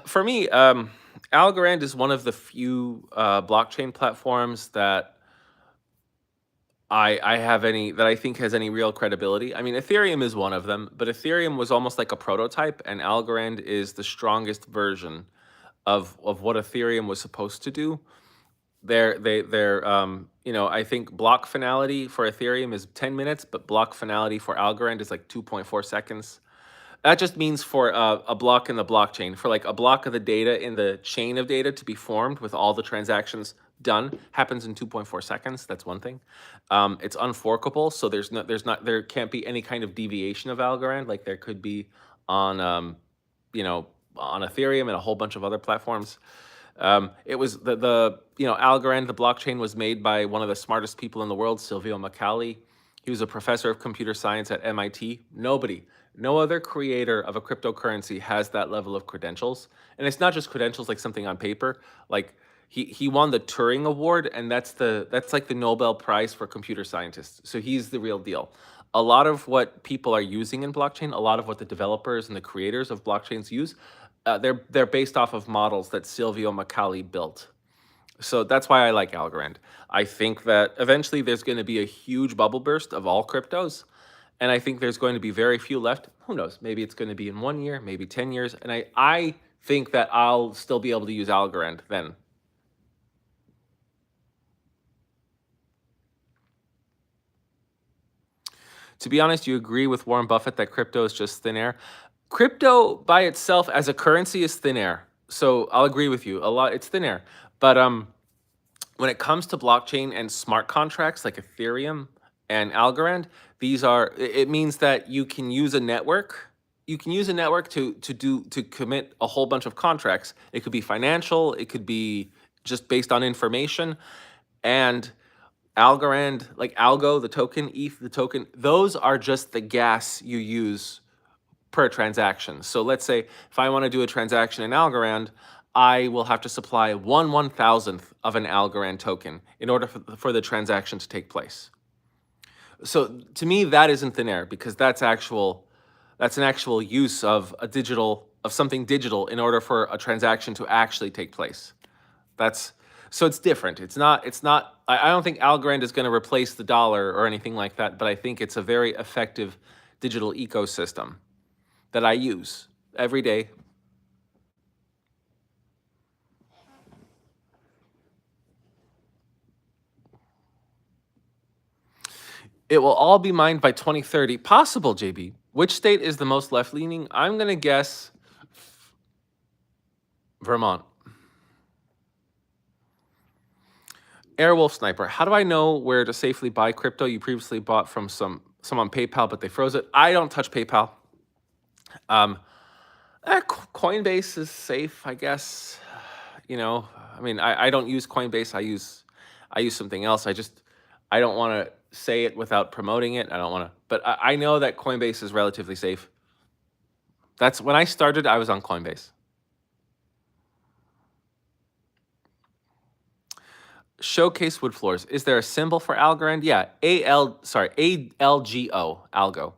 for me, Algorand is one of the few blockchain platforms that I think has any real credibility. I mean, Ethereum is one of them, but Ethereum was almost like a prototype, and Algorand is the strongest version of what Ethereum was supposed to do. I think block finality for Ethereum is 10 minutes, but block finality for Algorand is like 2.4 seconds. That just means for a block in the blockchain, for like a block of the data in the chain of data to be formed with all the transactions done happens in 2.4 seconds. That's one thing. It's unforkable, so there can't be any kind of deviation of Algorand like there could be on you know on Ethereum and a whole bunch of other platforms. It was Algorand, the blockchain, was made by one of the smartest people in the world, Silvio Macali. He was a professor of computer science at MIT. No other creator of a cryptocurrency has that level of credentials. And it's not just credentials like something on paper. Like he won the Turing Award, and that's like the Nobel Prize for computer scientists. So he's the real deal. A lot of what people are using in blockchain, a lot of what the developers and the creators of blockchains use, they're based off of models that Silvio Macali built. So that's why I like Algorand. I think that eventually there's going to be a huge bubble burst of all cryptos, and I think there's going to be very few left. Who knows? Maybe it's going to be in 1 year, maybe 10 years, and I think that I'll still be able to use Algorand then. To be honest, you agree with Warren Buffett that crypto is just thin air? Crypto by itself as a currency is thin air. So I'll agree with you. A lot, it's thin air. But when it comes to blockchain and smart contracts like Ethereum and Algorand, it means that you can use a network. You can use a network to commit a whole bunch of contracts. It could be financial, it could be just based on information. And Algorand, like Algo, the token, ETH, the token, those are just the gas you use per transaction. So let's say if I want to do a transaction in Algorand, I will have to supply 1/1000th of an Algorand token in order for the transaction to take place. So to me, that isn't thin air because that's an actual use of something digital in order for a transaction to actually take place. So it's different. I don't think Algorand is going to replace the dollar or anything like that, but I think it's a very effective digital ecosystem that I use every day. It will all be mined by 2030. Possible, JB. Which state is the most left-leaning? I'm going to guess Vermont. Airwolf Sniper, how do I know where to safely buy crypto? You previously bought from some on PayPal, but they froze it. I don't touch PayPal. Coinbase is safe, I guess. I mean, I don't use Coinbase. I use something else. I don't want to say it without promoting it. I don't want to, but I know that Coinbase is relatively safe. That's when I started. I was on Coinbase. Showcase wood floors. Is there a symbol for Algorand? Yeah, ALGO, Algo.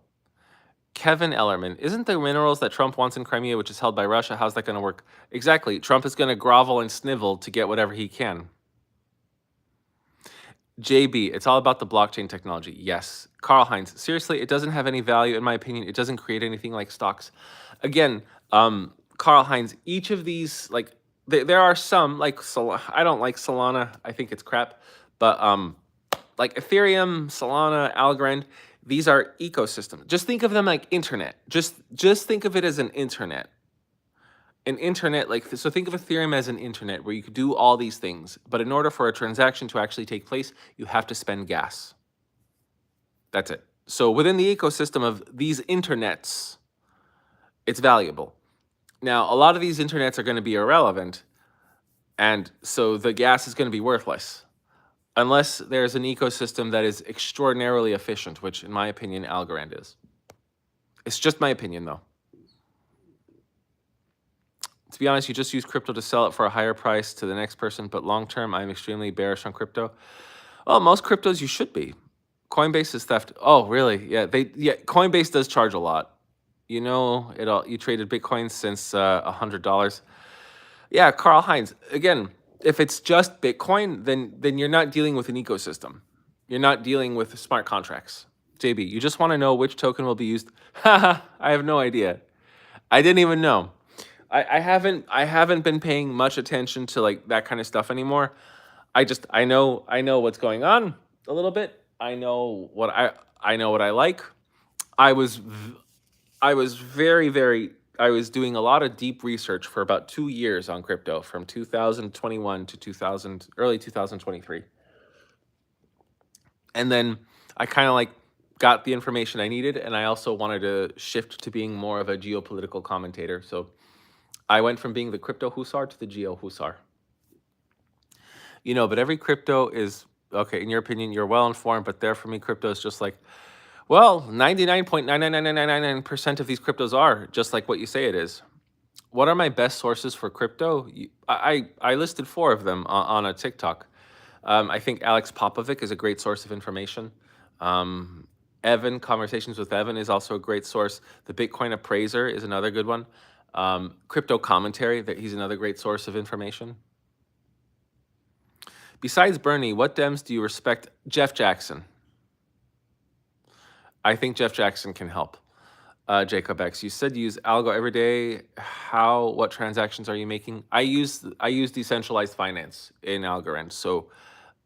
Kevin Ellerman, isn't the minerals that Trump wants in Crimea, which is held by Russia, how's that going to work? Exactly. Trump is going to grovel and snivel to get whatever he can. JB, it's all about the blockchain technology. Yes. Carl Heinz, seriously, it doesn't have any value, in my opinion. It doesn't create anything like stocks. Again, Carl Heinz, each of these, like, there are some, like, I don't like Solana. I think it's crap. But, like, Ethereum, Solana, Algorand, these are ecosystems. Just think of them like internet. Just think of it as an internet. An internet, so think of Ethereum as an internet where you could do all these things. But in order for a transaction to actually take place, you have to spend gas. That's it. So within the ecosystem of these internets, it's valuable. Now, a lot of these internets are going to be irrelevant, and so the gas is going to be worthless unless there's an ecosystem that is extraordinarily efficient, which, in my opinion, Algorand is. It's just my opinion, though. To be honest, you just use crypto to sell it for a higher price to the next person, but long-term, I'm extremely bearish on crypto. Well, most cryptos you should be. Coinbase is theft. Oh, really? Yeah, Coinbase does charge a lot. You traded Bitcoin since $100. Yeah, Carl Heinz. Again, if it's just Bitcoin, then you're not dealing with an ecosystem. You're not dealing with smart contracts. JB, you just want to know which token will be used. I have no idea. I didn't even know. I haven't been paying much attention to like that kind of stuff anymore. I know what's going on a little bit. I know what I like. I was I was very I was doing a lot of deep research for about 2 years on crypto from 2021 to 2000 early 2023. And then I kind of like got the information I needed, and I also wanted to shift to being more of a geopolitical commentator. So I went from being the crypto hussar to the geo hussar. But every crypto is okay. In your opinion, you're well informed, but there for me, crypto is just like, well, 99.99999% of these cryptos are just like what you say it is. What are my best sources for crypto? I listed four of them on a TikTok. I think Alex Popovic is a great source of information. Um, Evan, Conversations with Evan is also a great source. The Bitcoin Appraiser is another good one. Crypto Commentary, that he's another great source of information. Besides Bernie, what Dems do you respect? Jeff Jackson. I think Jeff Jackson can help. Jacob X, you said you use algo every day. What transactions are you making? I use decentralized finance in Algorand. So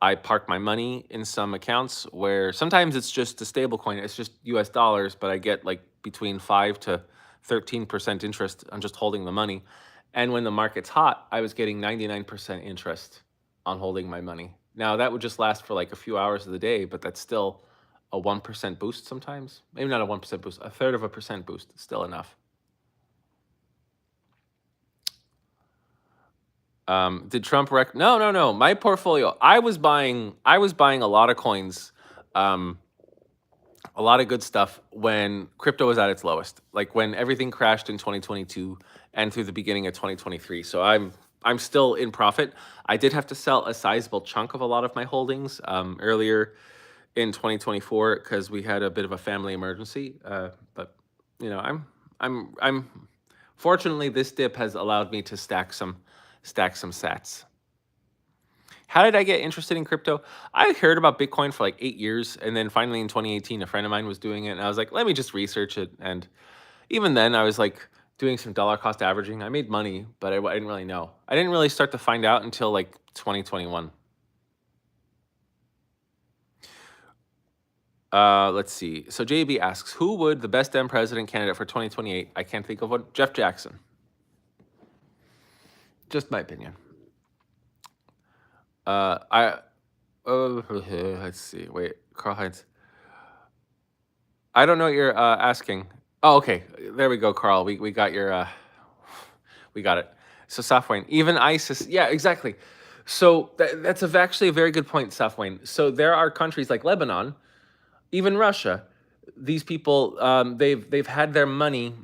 I park my money in some accounts where sometimes it's just a stable coin. It's just US dollars, but I get like between 5 to 13% interest on just holding the money. And when the market's hot, I was getting 99% interest on holding my money. Now that would just last for like a few hours of the day, but that's still a 1% boost sometimes. Maybe not a 1% boost, a third of a percent boost, still enough. Did Trump No. My portfolio, I was buying a lot of coins, a lot of good stuff when crypto was at its lowest, like when everything crashed in 2022 and through the beginning of 2023. So I'm still in profit. I did have to sell a sizable chunk of a lot of my holdings earlier in 2024 because we had a bit of a family emergency. But I'm fortunately this dip has allowed me to stack some sats. How did I get interested in crypto? I heard about Bitcoin for like 8 years, and then finally in 2018, a friend of mine was doing it, and I was like, let me just research it. And even then, I was like doing some dollar cost averaging. I made money, but I didn't really know. I didn't really start to find out until like 2021. Let's see. So JB asks, who would the best Dem president candidate for 2028? I can't think of one. Jeff Jackson. Just my opinion. Let's see. Wait, Carl Heinz. I don't know what you're asking. Oh, okay. There we go, Carl. We got your we got it. So Safwan, even ISIS. Yeah, exactly. So that's actually a very good point, Safwan. So there are countries like Lebanon, even Russia. These people, they've had their money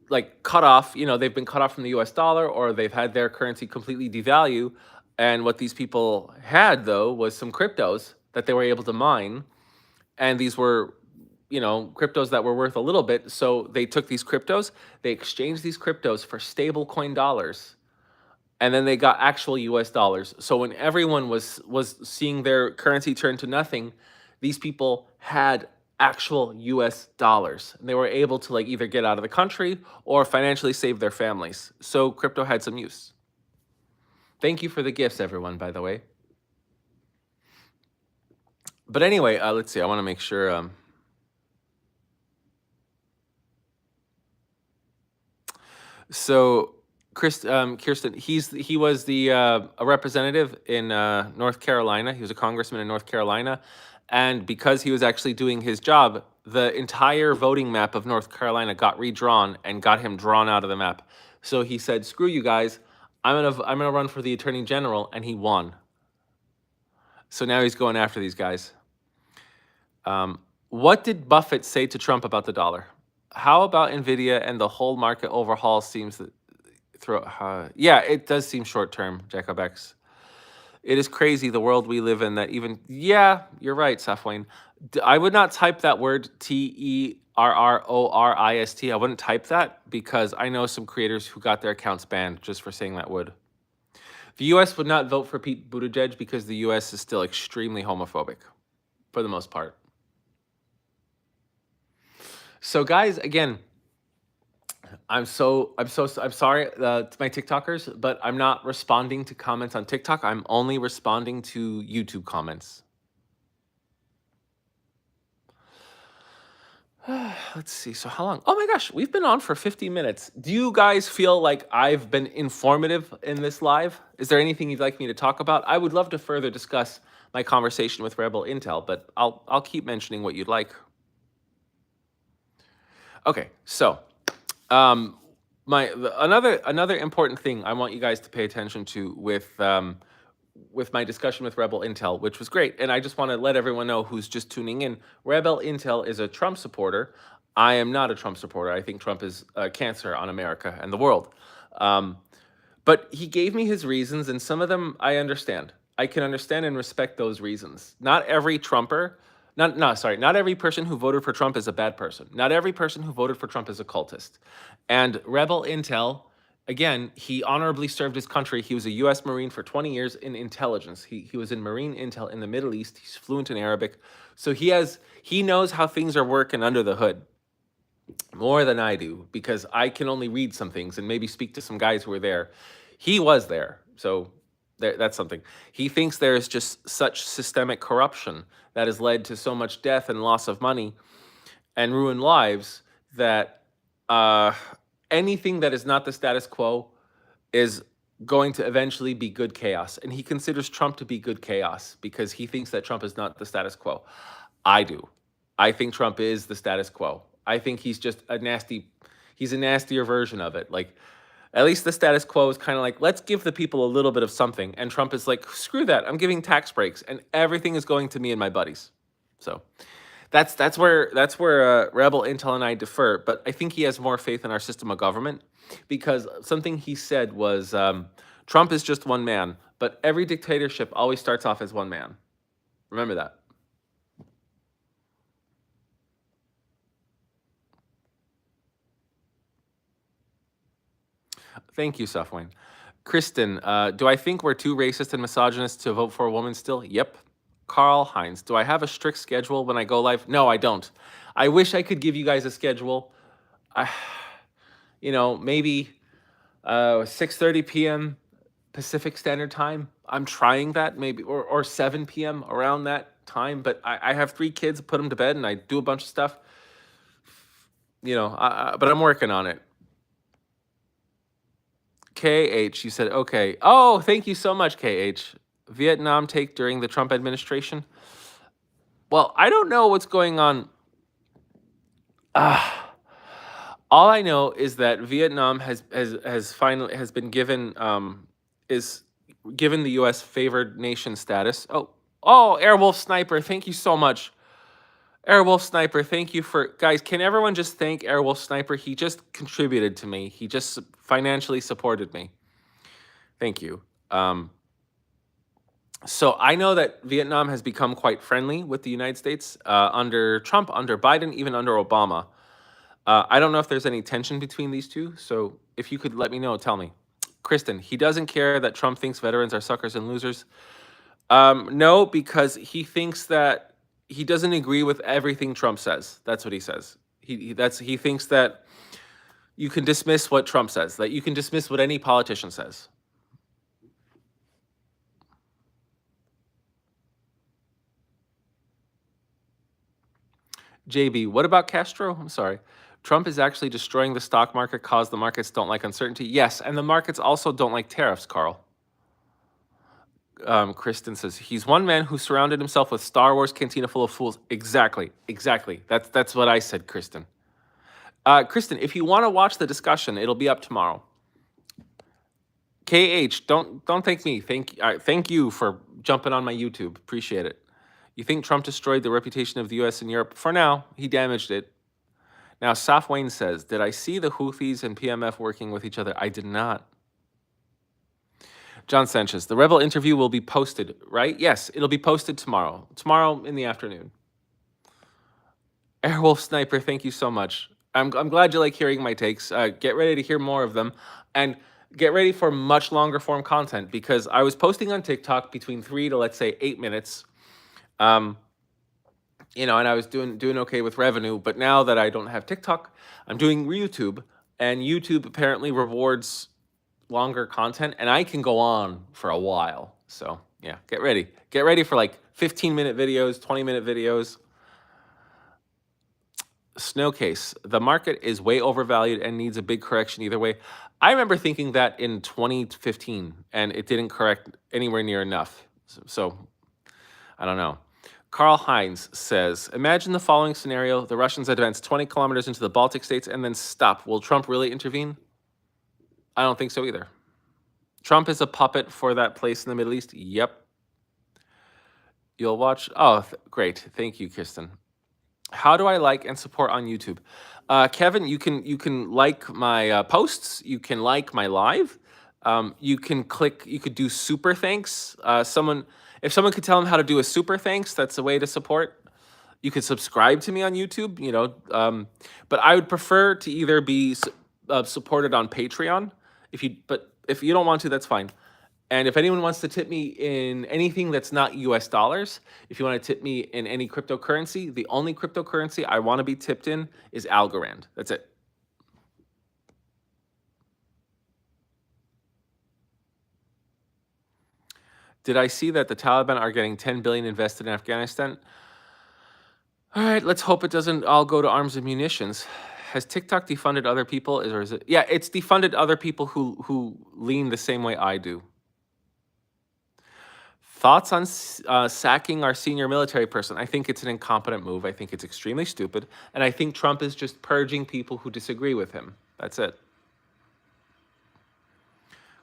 like cut off. They've been cut off from the U.S. dollar, or they've had their currency completely devalue. And what these people had though was some cryptos that they were able to mine, and these were cryptos that were worth a little bit. So they took these cryptos, they exchanged these cryptos for stable coin dollars, and then they got actual US dollars. So when everyone was seeing their currency turn to nothing, these people had actual US dollars. And they were able to like either get out of the country or financially save their families. So crypto had some use. Thank you for the gifts, everyone, by the way. But anyway, let's see. I want to make sure. So Kirsten, he was a representative in North Carolina. He was a congressman in North Carolina, and because he was actually doing his job, the entire voting map of North Carolina got redrawn and got him drawn out of the map. So he said, "Screw you guys! I'm gonna run for the attorney general," and he won. So now he's going after these guys. What did Buffett say to Trump about the dollar? How about Nvidia and the whole market overhaul seems that yeah, it does seem short term, Jacob X. It is crazy the world we live in that even yeah, you're right, Safwan. I would not type that word TERRORIST. I wouldn't type that because I know some creators who got their accounts banned just for saying that word. The US would not vote for Pete Buttigieg because the US is still extremely homophobic for the most part. So guys, again, I'm sorry to my TikTokers, but I'm not responding to comments on TikTok. I'm only responding to YouTube comments. Let's see. So how long? Oh my gosh, we've been on for 50 minutes. Do you guys feel like I've been informative in this live? Is there anything you'd like me to talk about? I would love to further discuss my conversation with Rebel Intel, but I'll keep mentioning what you'd like. Okay, so um, another important thing I want you guys to pay attention to with my discussion with Rebel Intel, which was great, and I just want to let everyone know who's just tuning in. Rebel Intel is a Trump supporter. I am not a Trump supporter. I think Trump is a cancer on America and the world. Um, but he gave me his reasons, and some of them I understand. I can understand and respect those reasons. Not every Trumper, not no, sorry, not every person who voted for Trump is a bad person. Not every person who voted for Trump is a cultist. And Rebel Intel, again, he honorably served his country. He was a U.S. Marine for 20 years in intelligence. He was in Marine Intel in the Middle East. He's fluent in Arabic, so he knows how things are working under the hood more than I do, because I can only read some things and maybe speak to some guys who were there. He was there, so that's something. He thinks there is just such systemic corruption that has led to so much death and loss of money and ruined lives that uh, anything that is not the status quo is going to eventually be good chaos. And he considers Trump to be good chaos because he thinks that Trump is not the status quo. I do. I think Trump is the status quo. I think he's just he's a nastier version of it. Like, at least the status quo is kind of like, let's give the people a little bit of something. And Trump is like, screw that. I'm giving tax breaks and everything is going to me and my buddies. So that's where Rebel Intel and I differ. But I think he has more faith in our system of government, because something he said was, Trump is just one man, but every dictatorship always starts off as one man. Remember that. Thank you, Safwayne. Kristen, do I think we're too racist and misogynist to vote for a woman still? Yep. Carl Hines, do I have a strict schedule when I go live? No, I don't. I wish I could give you guys a schedule. I, maybe 6:30 p.m. Pacific Standard Time. I'm trying that, maybe, or 7 p.m. around that time. But I have 3 kids, put them to bed, and I do a bunch of stuff. But I'm working on it. KH, you said, okay. Oh, thank you so much, KH. Vietnam take during the Trump administration? Well, I don't know what's going on. All I know is that Vietnam has been given is given the U.S. favored nation status. Oh, Airwolf Sniper, thank you so much. Airwolf Sniper, thank you for, guys, can everyone just thank Airwolf Sniper? He just contributed to me. He just financially supported me. Thank you. So I know that Vietnam has become quite friendly with the United States under Trump, under Biden, even under Obama. I don't know if there's any tension between these two. So if you could let me know, tell me. Kristen, he doesn't care that Trump thinks veterans are suckers and losers. No, because he thinks that he doesn't agree with everything Trump says. That's what he says. He thinks that you can dismiss what Trump says, that you can dismiss what any politician says. JB, what about Castro? I'm sorry. Trump is actually destroying the stock market cause the markets don't like uncertainty. Yes, and the markets also don't like tariffs, Carl. Kristen says, he's one man who surrounded himself with Star Wars cantina full of fools. Exactly. That's what I said, Kristen. Kristen, if you want to watch the discussion, it'll be up tomorrow. KH, don't thank me. Thank you for jumping on my YouTube. Appreciate it. You think Trump destroyed the reputation of the U.S. in Europe? For now, he damaged it. Now, Saf Wayne says, did I see the Houthis and PMF working with each other? I did not. John Sanchez, the Rebel interview will be posted, right? Yes, it'll be posted tomorrow. Tomorrow in the afternoon. Airwolf Sniper, thank you so much. I'm glad you like hearing my takes. Get ready to hear more of them. And get ready for much longer form content, because I was posting on TikTok between 3 to, let's say, 8 minutes. And I was doing okay with revenue. But now that I don't have TikTok, I'm doing YouTube. and YouTube apparently rewards longer content, and I can go on for a while. So yeah, get ready. Get ready for like 15-minute videos, 20-minute videos. Snowcase, the market is way overvalued and needs a big correction either way. I remember thinking that in 2015, and it didn't correct anywhere near enough. So I don't know. Karl Heinz says, imagine the following scenario. The Russians advance 20 kilometers into the Baltic states and then stop. Will Trump really intervene? I don't think so either. Trump is a puppet for that place in the Middle East? Yep. You'll watch? Oh, great. Thank you, Kirsten. How do I like and support on YouTube? Kevin, you can like my posts. You can like my live. You can click. You could do super thanks. If someone could tell them how to do a super thanks, that's a way to support. You could subscribe to me on YouTube. But I would prefer to either be supported on Patreon. But if you don't want to, that's fine. And if anyone wants to tip me in anything that's not US dollars, if you want to tip me in any cryptocurrency, the only cryptocurrency I want to be tipped in is Algorand. That's it. Did I see that the Taliban are getting 10 billion invested in Afghanistan? All right, let's hope it doesn't all go to arms and munitions. Has TikTok defunded other people, or is it? Yeah, it's defunded other people who lean the same way I do. Thoughts on sacking our senior military person? I think it's an incompetent move. I think it's extremely stupid. And I think Trump is just purging people who disagree with him. That's it.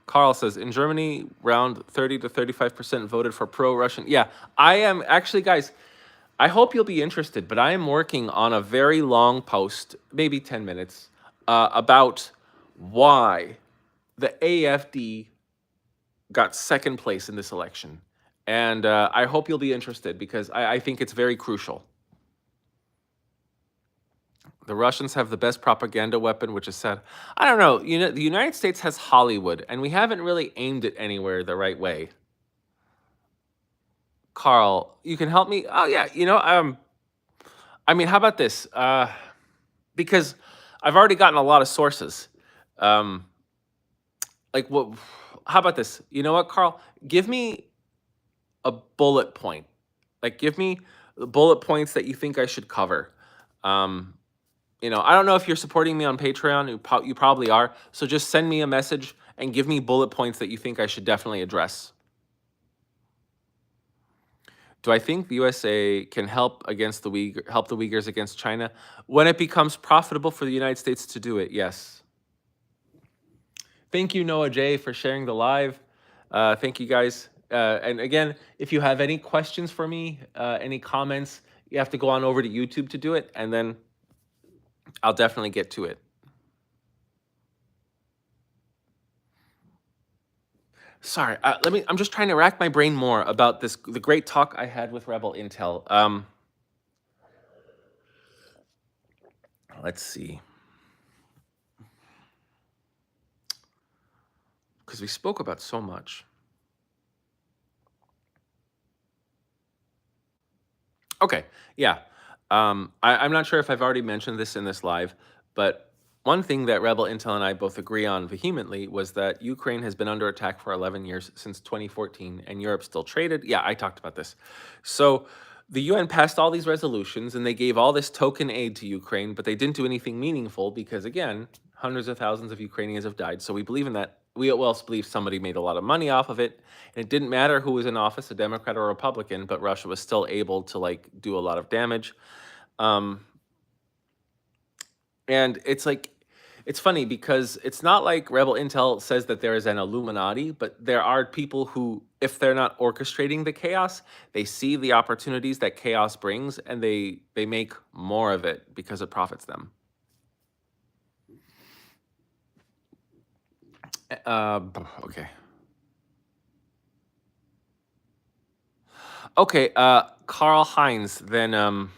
Carl says, in Germany, around 30 to 35% voted for pro-Russian. Yeah, I am. Actually, guys, I hope you'll be interested, but I am working on a very long post, maybe 10 minutes, about why the AFD got second place in this election. And I hope you'll be interested because I think it's very crucial. The Russians have the best propaganda weapon, which is sad. I don't know. The United States has Hollywood, and we haven't really aimed it anywhere the right way. Carl, you can help me? Oh, yeah. I mean, how about this? Because I've already gotten a lot of sources. Like, what? How about this? You know what, Carl? Give me a bullet point. Like, give me the bullet points that you think I should cover. I don't know if you're supporting me on Patreon. You probably are. So just send me a message and give me bullet points that you think I should definitely address. Do I think the USA can help the Uyghurs against China when it becomes profitable for the United States to do it? Yes. Thank you, Noah J, for sharing the live. Thank you, guys. And again, if you have any questions for me, any comments, you have to go on over to YouTube to do it, and then I'll definitely get to it. Sorry, I'm just trying to rack my brain more about the great talk I had with Rebel Intel. Let's see. Because we spoke about so much. Okay, yeah. I'm not sure if I've already mentioned this in this live, but one thing that Rebel Intel and I both agree on vehemently was that Ukraine has been under attack for 11 years, since 2014, and Europe still traded. Yeah, I talked about this. So the UN passed all these resolutions, and they gave all this token aid to Ukraine, but they didn't do anything meaningful because, again, hundreds of thousands of Ukrainians have died. So we believe in that. We also believe somebody made a lot of money off of it. And it didn't matter who was in office, a Democrat or a Republican, but Russia was still able to do a lot of damage. And it's funny because it's not like Rebel Intel says that there is an Illuminati, but there are people who, if they're not orchestrating the chaos, they see the opportunities that chaos brings, and they make more of it because it profits them. Okay. Okay, Karl Heinz, then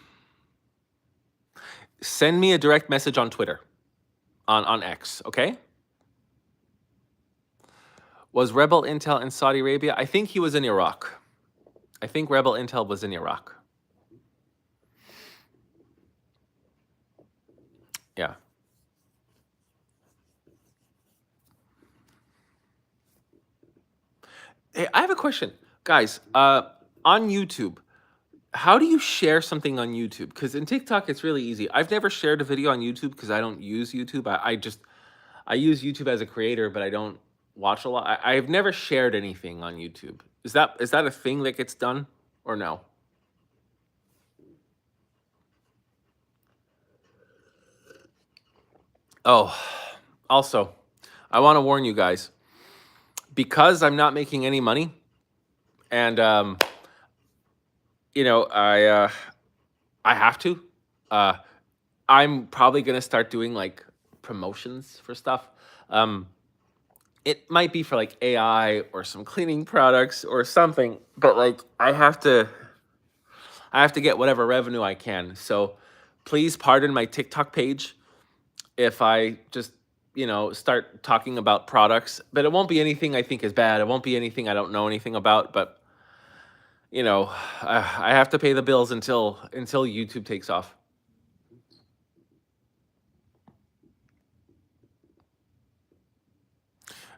send me a direct message on Twitter, on X, okay? Was Rebel Intel in Saudi Arabia? I think he was in Iraq. I think Rebel Intel was in Iraq. Yeah. question, guys. On YouTube, how do you share something on YouTube? Because in TikTok, it's really easy. I've never shared a video on YouTube because I don't use YouTube. I use YouTube as a creator, but I don't watch a lot. I've never shared anything on YouTube. Is that a thing that gets done or no? Oh, also, I want to warn you guys because I'm not making any money, and I have to. Uh, I'm probably gonna start doing like promotions for stuff. Um, it might be for like AI or some cleaning products or something, but like I have to get whatever revenue I can. So please pardon my TikTok page if I just, start talking about products, but it won't be anything I think is bad. It won't be anything I don't know anything about, but you know, I have to pay the bills until YouTube takes off.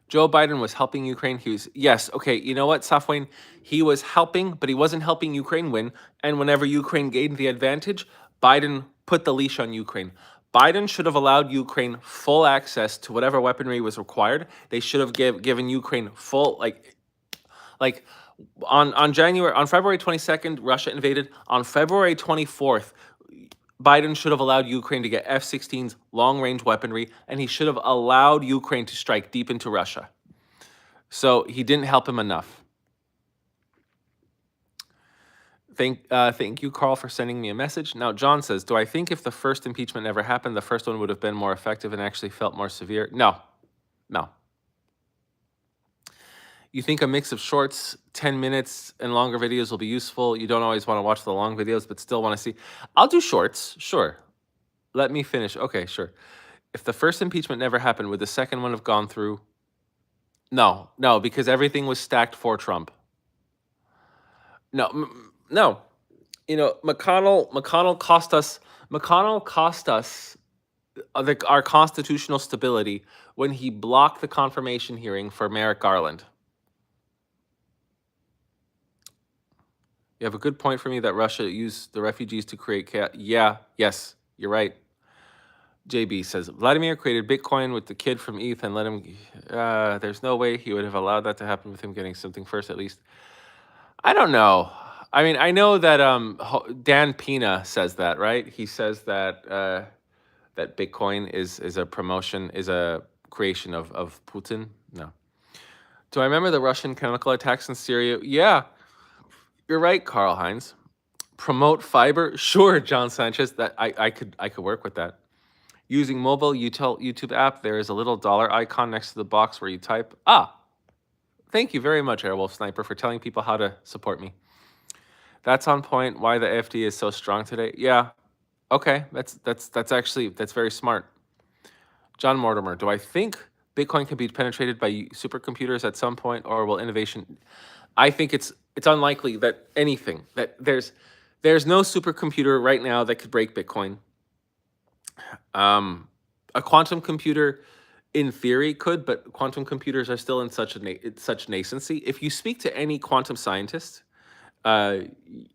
Joe Biden was helping Ukraine. Yes, okay, you know what, Safwane? He was helping, but he wasn't helping Ukraine win. And whenever Ukraine gained the advantage, Biden put the leash on Ukraine. Biden should have allowed Ukraine full access to whatever weaponry was required. They should have given Ukraine full, like on February 22nd, Russia invaded. On February 24th, Biden should have allowed Ukraine to get F-16s, long-range weaponry, and he should have allowed Ukraine to strike deep into Russia. So he didn't help him enough. Thank you, Carl, for sending me a message. Now, John says, do I think if the first impeachment never happened, the first one would have been more effective and actually felt more severe? No. You think a mix of shorts, 10 minutes, and longer videos will be useful? You don't always want to watch the long videos, but still want to see. I'll do shorts, sure. Let me finish. Okay, sure. If the first impeachment never happened, would the second one have gone through? No, because everything was stacked for Trump. No. McConnell cost us. Our constitutional stability when he blocked the confirmation hearing for Merrick Garland. You have a good point for me that Russia used the refugees to create chaos. Yes, you're right. JB says, Vladimir created Bitcoin with the kid from ETH and let him... there's no way he would have allowed that to happen with him getting something first, at least. I don't know. I mean, I know that Dan Pena says that, right? He says that that Bitcoin is a promotion, is a creation of Putin. No. Do I remember the Russian chemical attacks in Syria? Yeah. You're right, Karl Heinz. Promote fiber? Sure, John Sanchez. That I could work with that. Using mobile YouTube app, there is a little dollar icon next to the box where you type. Thank you very much, Airwolf Sniper, for telling people how to support me. That's on point. Why the AfD is so strong today? Yeah. Okay, that's very smart. John Mortimer, do I think Bitcoin can be penetrated by supercomputers at some point, or will innovation? I think it's unlikely that there's no supercomputer right now that could break Bitcoin. A quantum computer, in theory, could, but quantum computers are still in such nascency. If you speak to any quantum scientist,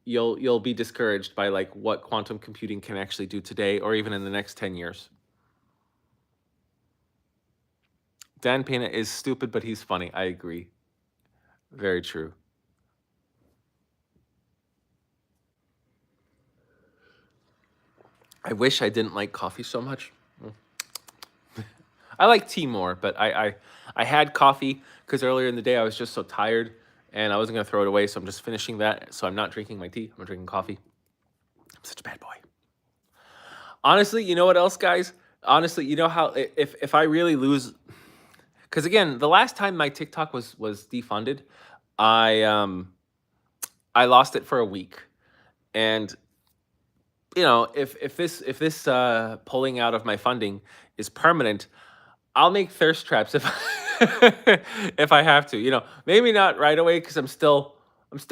you'll be discouraged by like what quantum computing can actually do today, or even in the next 10 years. Dan Pena is stupid, but he's funny. I agree. Very true. I wish I didn't like coffee so much. I like tea more, but I had coffee because earlier in the day I was just so tired and I wasn't going to throw it away, so I'm just finishing that. So I'm not drinking my tea. I'm drinking coffee. I'm such a bad boy. Honestly, you know what else, guys? Honestly, you know how if I really lose... Because again, the last time my TikTok was defunded, I lost it for a week. And if this pulling out of my funding is permanent, I'll make thirst traps if if I have to. Maybe not right away because I'm still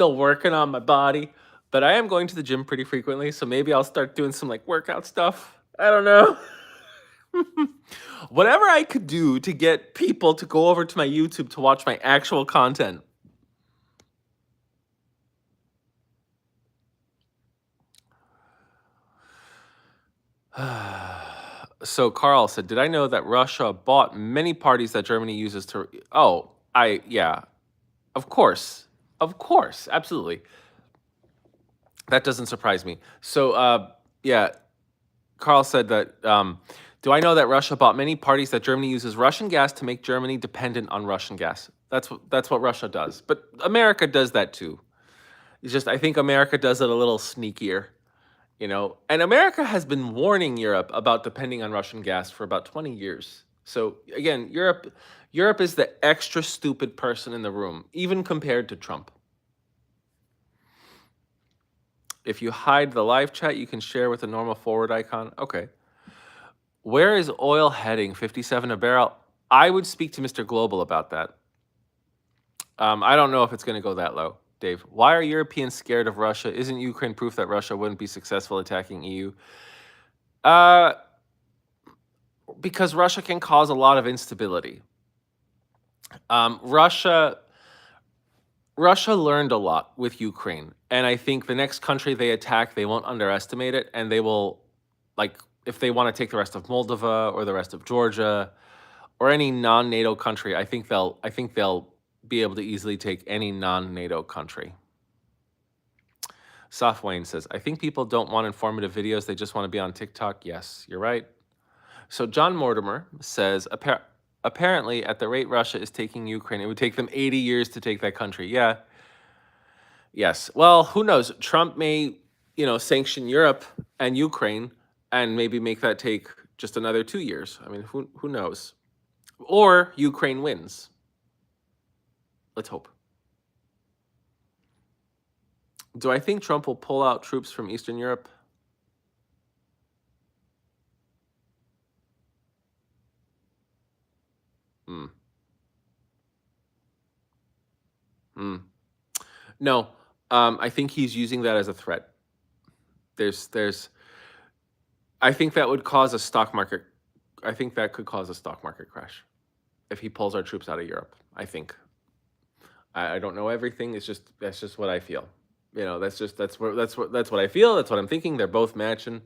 working on my body, but I am going to the gym pretty frequently, so maybe I'll start doing some like workout stuff. I don't know. Whatever I could do to get people to go over to my YouTube to watch my actual content. So Carl said, "Did I know that Russia bought many parties that Germany uses to?" Oh, yeah, of course, absolutely. That doesn't surprise me. So, yeah, Carl said that. Do I know that Russia bought many parties that Germany uses Russian gas to make Germany dependent on Russian gas? That's what Russia does. But America does that too. It's just I think America does it a little sneakier. And America has been warning Europe about depending on Russian gas for about 20 years. So again, Europe is the extra stupid person in the room, even compared to Trump. If you hide the live chat, you can share with a normal forward icon. Okay. Where is oil heading? 57 a barrel. I would speak to Mr. Global about that. I don't know if it's going to go that low, Dave. Why are Europeans scared of Russia? Isn't Ukraine proof that Russia wouldn't be successful attacking EU? Because Russia can cause a lot of instability. Russia learned a lot with Ukraine, and I think the next country they attack, they won't underestimate it, and they will, like, if they want to take the rest of Moldova or the rest of Georgia or any non-NATO country, I think they'll be able to easily take any non-NATO country. Soft Wayne says, I think people don't want informative videos, they just want to be on TikTok. Yes, you're right. So John Mortimer says, apparently at the rate Russia is taking Ukraine, it would take them 80 years to take that country. Yeah. Yes. Well, who knows? Trump may, sanction Europe and Ukraine and maybe make that take just another 2 years. I mean, who knows? Or Ukraine wins. Let's hope. Do I think Trump will pull out troops from Eastern Europe? No, I think he's using that as a threat. I think that would cause a stock market. I think that could cause a stock market crash if he pulls our troops out of Europe. I think. I don't know everything. That's just what I feel. That's what I feel. That's what I'm thinking. They're both matching.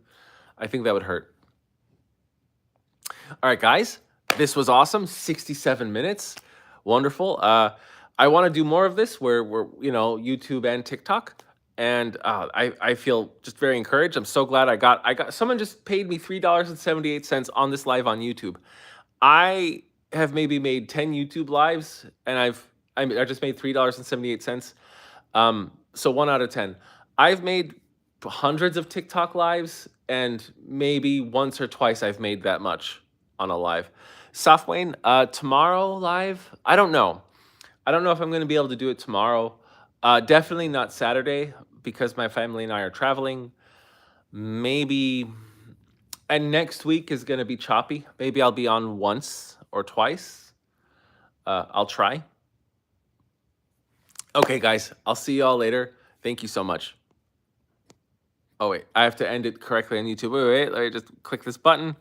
I think that would hurt. All right, guys, this was awesome. 67 minutes, wonderful. I want to do more of this where we're YouTube and TikTok, and I feel just very encouraged. I'm so glad I got someone just paid me $3.78 on this live on YouTube. I have maybe made 10 YouTube lives, and I just made $3.78. So 1 out of 10. I've made hundreds of TikTok lives, and maybe once or twice I've made that much on a live. Softwayne, tomorrow live? I don't know. I don't know if I'm going to be able to do it tomorrow. Definitely not Saturday because my family and I are traveling. Maybe, and next week is going to be choppy. Maybe I'll be on once or twice. I'll try. Okay, guys, I'll see you all later. Thank you so much. Oh, wait, I have to end it correctly on YouTube. Wait, let me just click this button.